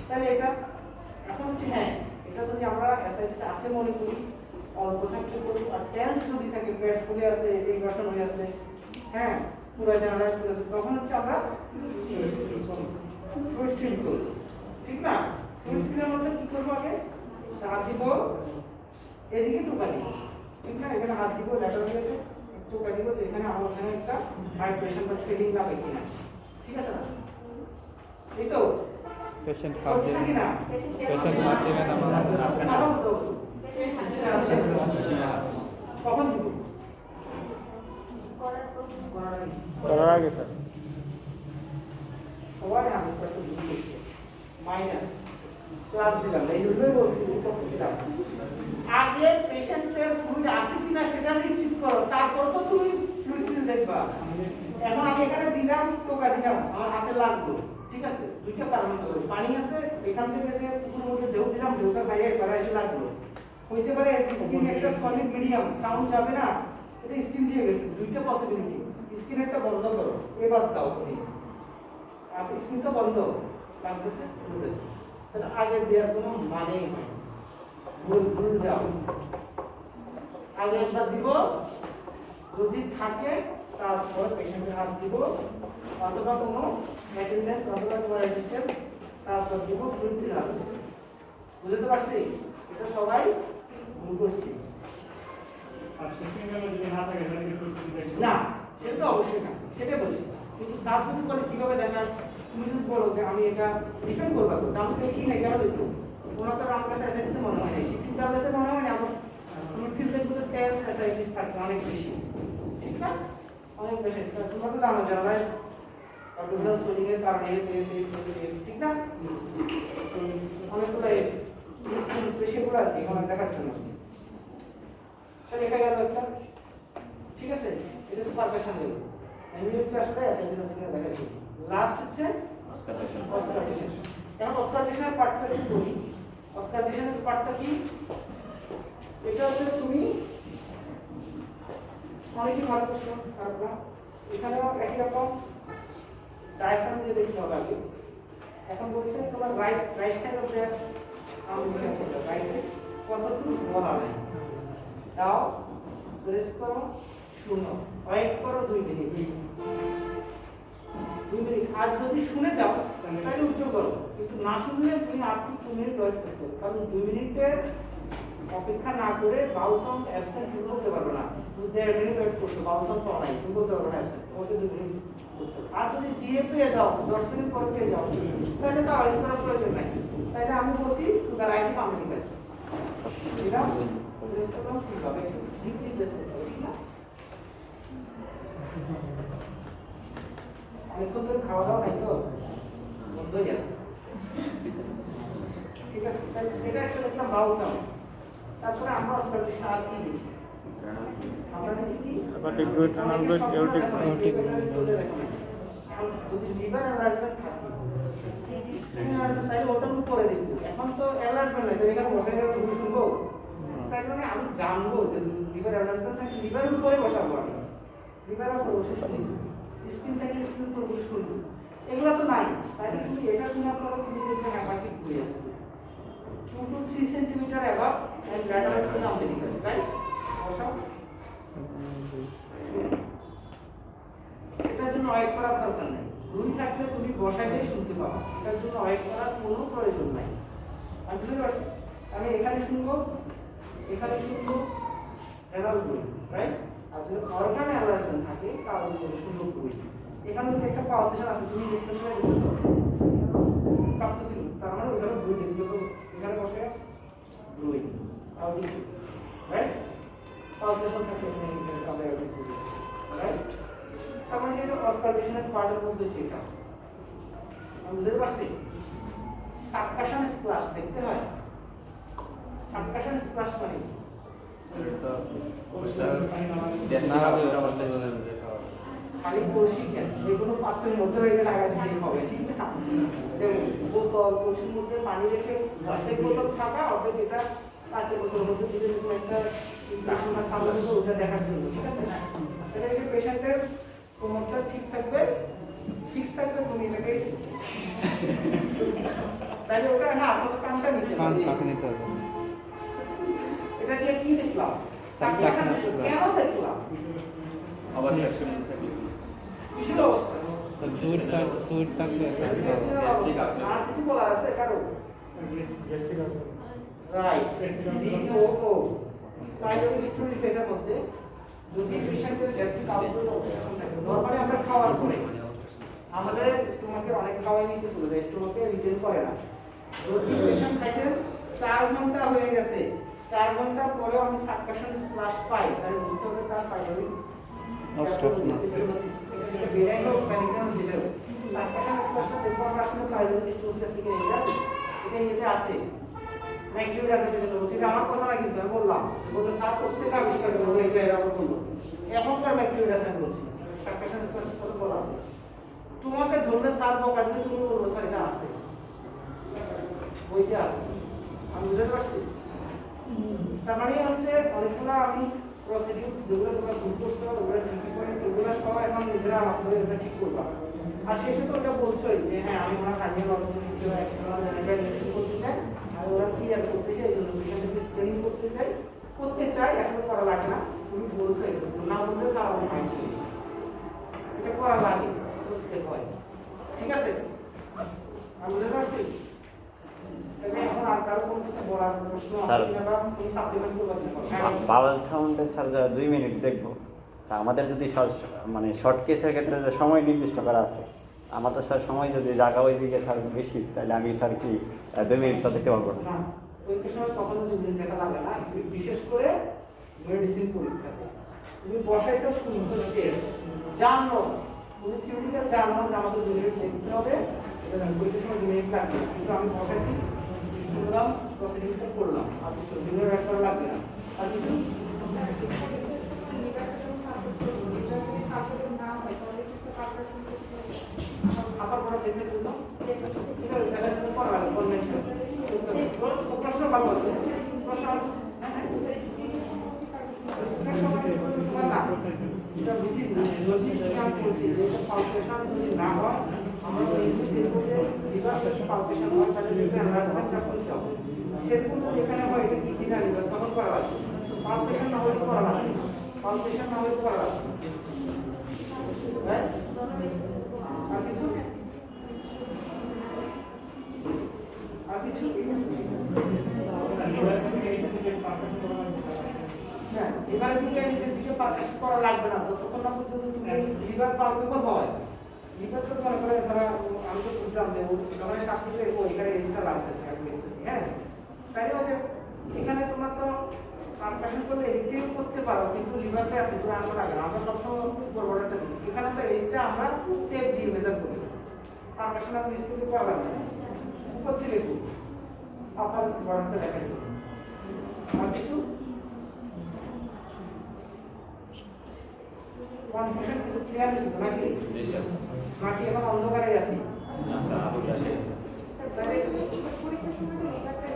তাহলে এটা এখন হচ্ছে হ্যাঁ, এটা যদি আমরা অ্যাসাইটিস আছে মনে করি, অল্প থাকলে করি, আর টেন্স যদি থাকে পেট ফুলে আছে, ইনভার্সন হয়ে আছে, হ্যাঁ পুরো জেনারেলাইজ করে আছে, তখন হচ্ছে আমরা ফ্লুইড স্টিল করি, ঠিক না? ফ্লুইডের মধ্যে কি করবো আগে হাত দিব এদিকে টোকা দিব ঠিক না এখানে হাত দিব ল্যাটারালি টোকা দিব যে এখানে আমার এখানে একটা ভাইব্রেশন বা থ্রেডিং লাগে কিনা ঠিক আছে না এই তো পেশেন্ট হাত হচ্ছে দেবে কিনা পেশেন্ট হাত দেবে না কথা বলতে হবে। কখন দিব করার আগে স্যার সবাই 100% বুঝেছে মাইনাস ক্লাস দিলাম এই জন্যই বলছি করতেছিলাম আগে পেশেন্টের ফ্লুইড আছে কিনা সেটা নিশ্চিত করো তারপর তো তুমি ফ্লুইড দেখবা এখন আমি এখানে দিলাম টোকা দিলাম আমার হাতে লাগলো ঠিক আছে দুইটা কারণ হতে পানি আছে এখান থেকে যে পুকুরের মধ্যে ঢেউ দিলাম ঢেউটা বাইরে একবার এসে লাগলো হইতে পারে স্কিন একটা সলিড মিডিয়াম সাউন্ড যাবে না এটা স্কিন দিয়ে গেছে দুইটা পসিবিলিটি স্কিন একটা বন্ধ করো এবার দাও তুমি আচ্ছা স্কিন তো বন্ধ লাগতেছে ঢুকেছে তাহলে আগে দেওয়ার কোনো মানেই হয় ভুল যাও আগে একবার দিব যদি থাকে তারপর পেশেন্টের হাত দিব অথবা কোনো অ্যাটেন্ডেন্স অথবা কোনো অ্যাসিস্ট্যান্ট তারপর দিব ফ্লুইড আছে বুঝতে পারছি এটা সবাই ভুল করছি আর শিপিং গেলে যদি না থাকে তাহলে কি ফ্লুইড দেখবে না সেটা তো অবশ্যই না সেটাই বলছি কিন্তু স্যার যদি বলে কিভাবে দেখার তুমি যদি বলো যে আমি এটা ডিফেন্ড করবো তো তাহলে দেখি না কেন দেখবো ওনার তো আমার কাছে অ্যাসাইটিস মনে হয় না শিপিং তার কাছে মনে হয় না আমার ফ্লুইড কিন্তু টেন্স অ্যাসাইটিস থাকে অনেক বেশি ঠিক না অনেক বেশি তোমরা তো জানো জেনারেলাইজ অর্গানাইজ সোলিং এর কারণে ঠিক না অনেকগুলো পেশিগুলো আর কি অনেক দেখার জন্য তাহলে এটা গেল একটা ঠিক আছে এটা হচ্ছে পারফেকশন লেভেল এমনি হচ্ছে আসলে অ্যাসাইটিস আছে কিনা দেখার জন্য লাস্ট হচ্ছে অস্কারটেশন এখন অস্কারটেশনের পার্টটা কি করি অস্কারটেশনের পার্টটা কি এটা হচ্ছে তুমি অনেকই ভালো প্রশ্ন তারপর এখানেও একই রকম ডায়াফ্রাম দিয়ে দেখতে হবে আগে এখন বলছে তোমার রাইট সাইড অফ দ্য লিখেছে রাইট কতটুকু বলা নাই দাও প্রেস করো শূন্য ওয়েট করো 2 মিনিট 2 মিনিট আর যদি শুনে যাও তাহলে উচ্চ করো কিন্তু না শুনলে তুমি আর 2 মিনিট ওয়েট করতে হবে কারণ 2 মিনিটের অপেক্ষা না করে বাউল সাউন্ড অ্যাবসেন্ট শুরু করতে পারবে না 2 মিনিট ওয়েট করতে বাউল সাউন্ড পাওয়া নাই তুমি বলতে পারবে না অ্যাবসেন্ট ওকে 2 মিনিট করতে হবে। আর যদি দিয়ে পেয়ে যাও 10 সেকেন্ড পরে পেয়ে যাও তাহলে তো ওয়েট করার প্রয়োজন নাই তাহলে আমি বলছি to the right of Americas এটা প্রেস করলাম ঠিক হবে ডিপলি প্রেস করতে হবে ঠিক না অনেকক্ষণ ধরে খাওয়া দাওয়া নাই তো বন্ধ হয়ে গেছে ঠিক আছে তাহলে এটা একটা দেখলাম বাউল সাউন্ড তারপরে আমরা অস্কারটেশন আর কি দেখি আমরা দেখি কি অ্যাপাটিক glute renal glute aortic glute যদি লিভার এনলার্জমেন্ট থাকে তাহলে ওটার উপরে দেখবো এখন তো এনলার্জমেন্ট নাই তো এখানে বসে গেলে তুমি শুনবো তাই মানে আমি জানবো যে লিভার এনলার্জমেন্ট থাকে লিভারের উপরে বসাবো আমি লিভারের উপরে বসে শুনি স্কিন থেকে স্কিন উপরে বসে শুনবো এগুলো তো নাই তাহলে তুমি এটা শোনার পরে তুমি দেখবে হ্যাপাটিক হয়ে আছে 2 to 3 centimetre above and lateral to the umbilicus right বসাও এটার জন্য ওয়েট করার দরকার নেই রুই থাকলে তুমি বসাইলেই শুনতে পাবো এটার জন্য ওয়েট করার কোনো প্রয়োজন নাই আমি বুঝতে পারছি আমি এখানে শুনবো এরাল রুই রাইট আর যদি অর্গান অ্যালার্জেন থাকে তাহলে তুমি শুনবো রুই এখানে যদি একটা পালসেশন আছে তুমি ডিসকাশনে দেখছো কাঁপতেছিল তার মানে ওখানে রুই দেখতে তো এখানে বসে রুই আর দেখো রাইট পালসেশন থাকে এখানে তাহলে রাইট তার মানে এটা অস্কারটেশনের পার্টের মধ্যে যেটা আমি বুঝতে পারছি সাবকাশন স্প্লাশ দেখতে হয় সাবকাশন স্প্লাশ মানে খালি কলসি কেন যেকোনো পাত্রের মধ্যে রেখে লাগাই দিলেই হবে ঠিক না যেমন বোতল কলসির মধ্যে পানি রেখে অর্ধেক বোতল থাকা অর্ধেক এটা কাঁচের বোতলের মধ্যে দিলে তুমি একটা কাস্টমার সামনে ওটা দেখার জন্য ঠিক আছে এটা যে পেশেন্টের কোমরটা ঠিক থাকবে ফিক্স থাকবে তুমি এটাকে তাহলে ওটা না আপনার কানটা নিতে হবে এটা দিয়ে কি দেখলাম কেন দেখলাম অবস্থা কিসের অবস্থা দূর থাকলে আর কিছু বলার আছে কারো গ্যাস্ট্রিক রাইট সিও পাইলোরিক স্টোরেজ এটার মধ্যে যদি পেশেন্টের গ্যাস্ট্রিক আউটপুট অবস্ট্রাকশন থাকে নরমালি আমরা খাওয়ার পরে আমাদের স্টোমাকে অনেক খাওয়াই নিচে চলে যায় স্টোমাকে রিটেন করে না যদি পেশেন্ট খাইছেন 4 ঘন্টা হয়ে গেছে 4 ঘন্টা পরেও আমি সাকশন স্প্লাশ পাই তাহলে বুঝতে হবে তার পাইলোরিক এটা বেরাই হোক প্যানিকাম দিতে সাকশন স্প্লাশটা দেখবো আমরা আসলে পাইলোরিক স্টোরেজ আছে কি এটা এতে আছে ম্যাকিউর আছে যেটা বলছি এটা আমার কথা না কিন্তু আমি বললাম বলতে স্যার প্রত্যেকটা আবিষ্কার করলো এটা এরা বললো এখনকার ম্যাকিউর আছে আমি বলছি সাকশন স্প্লাশ কত বলা আছে তোমাকে ধরলে স্যার বকা দিলে তুমি বলবো স্যার এটা আছে ওইটা আছে আমি বুঝতে পারছি তার মানে হচ্ছে অনেকগুলো আমি প্রসিডিউর যেগুলো তোমরা ভুল করছো ওগুলো ঠিকই করে এগুলো সব এখন নিজেরা আমাদের এটা ঠিক করবা আর শেষে তো ওটা বলছোই যে হ্যাঁ আমি ওনার কাজে করতে চাই আর ওরা কি আর করতে চাই এই জন্য পেশেন্টকে স্ক্রিনিং করতে চাই এখন করা লাগে না তুমি বলছো না বলতে স্যার আমি মাইন্ড করি এটা করা লাগে করতে হয় ঠিক আছে আমি বুঝতে পারছি বাওয়াল সাউন্ডে স্যার 2 মিনিট দেখবো তা আমাদের যদি মানে শর্ট কেসের ক্ষেত্রে যে সময় নির্দিষ্ট করা আছে আমাদের স্যার সময় যদি জায়গা ওই দিকে স্যার বেশি তাহলে আমি স্যার কি 2 মিনিট তো দেখতে পারবো না ওই সময় কখনো 2 মিনিট দেখা লাগে না বিশেষ করে মেডিসিন পরীক্ষাতে তুমি বসাইছো শুনছো টেস্ট জানো তুমি থিওরিক্যাল জানো যে আমাদের 2 মিনিট দেখতে হবে এটা বলতে সময় 2 মিনিট লাগবে কিন্তু আমি বসাইছি শুনলাম প্রসিডিউরটা করলাম আর কিছু দিনের একটা লাগবে না আর কিছু আবার বড় দেখতে দিল এটা দেখা যাচ্ছে পড়া কনভেনশন প্রশ্ন ভালো আছে প্রশ্ন এটা বুঝি না যদি আমি বলছি এটা ফাউন্ডেশন যদি না হয় আমরা ফাউন্ডেশন হয় তাহলে আমরা করতে হবে সেরকম যদি এখানে হয় এটা কি কিনা নিবে তখন করা লাগবে ফাউন্ডেশন না হলে করা লাগবে ফাউন্ডেশন না হলে করা লাগবে আর কিছু আর কিছু হ্যাঁ এবারে দিকে নিজের দিকে পারফেক্ট করা লাগবে না যতক্ষণ না পর্যন্ত তুমি লিভার পারফেক্ট হয় লিভার তো মনে করে ধরা আমি তো বুঝলাম যে যখন শাস্তি করে এখানে এক্সট্রা লাগতেছে আমি দেখতেছি হ্যাঁ তাই যে এখানে তোমার তো পারফেকশন করলে এদিকেও করতে পারো কিন্তু লিভারটা এত দূরে আনতে লাগে না আমরা সবসময় বড়টা দিই এখানে তো এক্সট্রা আমরা টেপ দিয়ে মেজার করি পারফেকশন আমি স্কুলে করা লাগবে না উপর থেকে আপনার বড়টা দেখা যাবে আর কিছু কনফিউশন কিছু ক্লিয়ার হয়েছে তো নাকি নাকি এখন অন্ধকারে আছি তাহলে পরীক্ষার সময় তো লিভারটা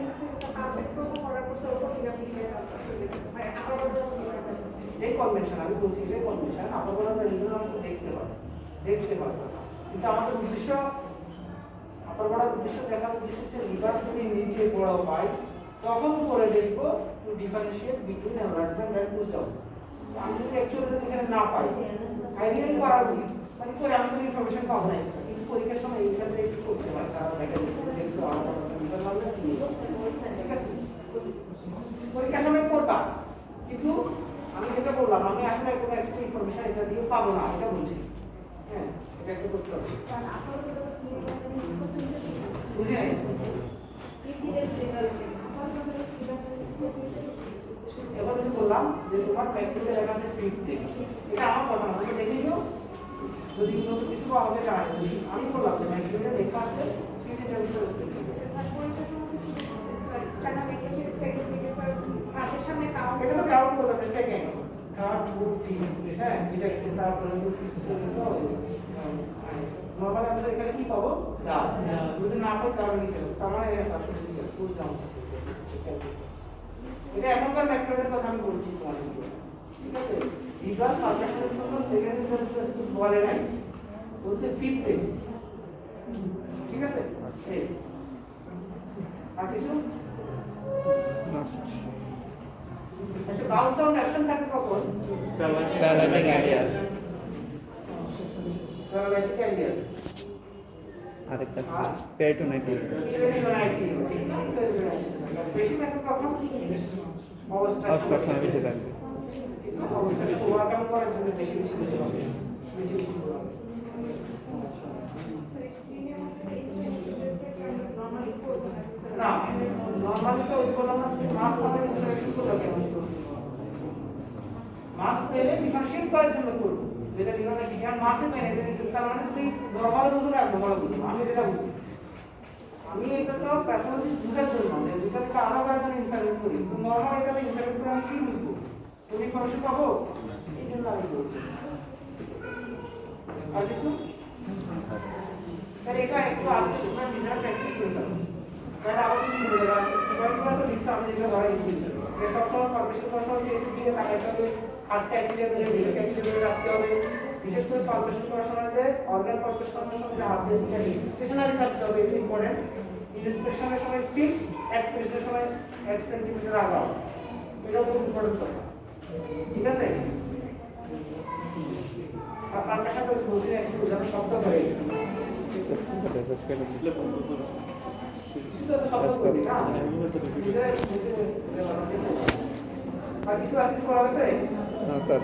পারফেক্ট করার পর এই কনভেনশন আমি বলছি এই কনভেনশন আপনারা রেগুলার আমরা দেখতে পারো কিন্তু আমাদের উদ্দেশ্য আপনার উদ্দেশ্য দেখার উদ্দেশ্য হচ্ছে লিভার যদি নিচে বড় হয় তখন করে দেখবো to differentiate between enlargement and পুস্ট আমি যদি অ্যাকচুয়ালি এখানে না পাই আইডিয়ালি করা উচিত মানে করে আমি তো ইনফরমেশন পাবো না কিন্তু পরীক্ষার সময় এই ক্ষেত্রে একটু করতে পারি তারা দেখা দেখছো ঠিক আছে পরীক্ষার সময় করবা কিন্তু আমি যেটা বললাম আমি আসলে কোনো এক্সট্রা ইনফরমেশন এটা দিয়ে পাবো না এটা বলছি হ্যাঁ এটা একটু করতে হবে বুঝি নাই এবার যদি বললাম যে তোমার প্র্যাকটিক্যাল লেখা আছে 50 এটা আমার কথা না তুমি দেখে নিও যদি নতুন কিছু আমাকে জানাই আমি বললাম যে প্র্যাকটিক্যাল লেখা আছে 50 এর ভিতরে স্যার পরীক্ষার সময় কিছু স্ট্যান্ডার্ড লেখা সেকেন্ড থেকে স্যার সাথে সামনে কাউন্ট এটা তো কাউন্ট করতে সেকেন্ড কাউন্ট গ্রুপ 3 হ্যাঁ এটা তারপরে নরমালি আমরা এখানে কি পাবো দা যদি না পাই তাহলে লিখে দেব তার মানে এটা আসলে ঠিক আছে বুঝলাম এটা এখনকার ম্যাথমেটিক্যাল কথা আমি বলছি তোমাদেরকে ঠিক আছে লিগাল সাবজেক্টের জন্য সেকেন্ড ইন্টারেস্ট বলে নাই বলছে ফিফথ ঠিক আছে এই আর কিছু আচ্ছা বাউন্স সাউন্ড অ্যাকশন থাকে কখন প্যারালাইটিক আইডিয়াস আরেকটা পেরিটোনাইটিস। বেশি থাকে কখন অবস্থা অবস্ট্রাকশন বেশি থাকবে। অবস্থাটা ওভারকাম করার জন্য বেশি বেশি বেশি বেশি বেশি না নরমালি তো ওই বললাম না মাস পাবে ইনসারেকশন করতে হবে মাস পেলে ডিফারেন্সিয়েট করার জন্য করব যেটা লিভারের বিজ্ঞান মাসে মেনে নিয়েছে তার মানে তুমি নরমাল বুঝো না নরমাল বুঝো আমি যেটা বুঝি আমি এটা তো প্যাথোলজি বুঝার জন্য যে দুটো থেকে আলাদা আলাদা ইনসারেক্ট করি তো নরমাল এটা ইনসারেক্ট করে আমি কি বুঝবো তুমি ইনফরমেশন পাবো এই জন্য আমি বলছি আর কিছু তাহলে এটা একটু আসলে তোমরা নিজেরা প্র্যাকটিস করে যাও তাহলে আবার কি বলে দেওয়া আছে তোমার তো লিখছো আমি যেটা ধরা ইনসিস্ট এটা সবসময় পারমিশন করার সময় এসে দিয়ে তাকাইতে হবে হাতটা অ্যাক্টিভেট করে ভিডিও অ্যাক্টিভেট করে রাখতে হবে বিশেষ করে পারমিশন করার সময় যে অর্গান পারমিশন করার সময় যে হাত দিয়ে স্টেশনারি থাকতে হবে এটা ইম্পর্টেন্ট ইনস্পেকশনের সময় ফিক্স এক্সপ্রেশনের সময় 1 সেন্টিমিটার আগাও এটা খুব ইম্পর্টেন্ট কথা ঠিক আছে আপনার সাথে বলছি একটু যেন শব্দ করে শব্দ করে না আর কিছু করা আছে স্যার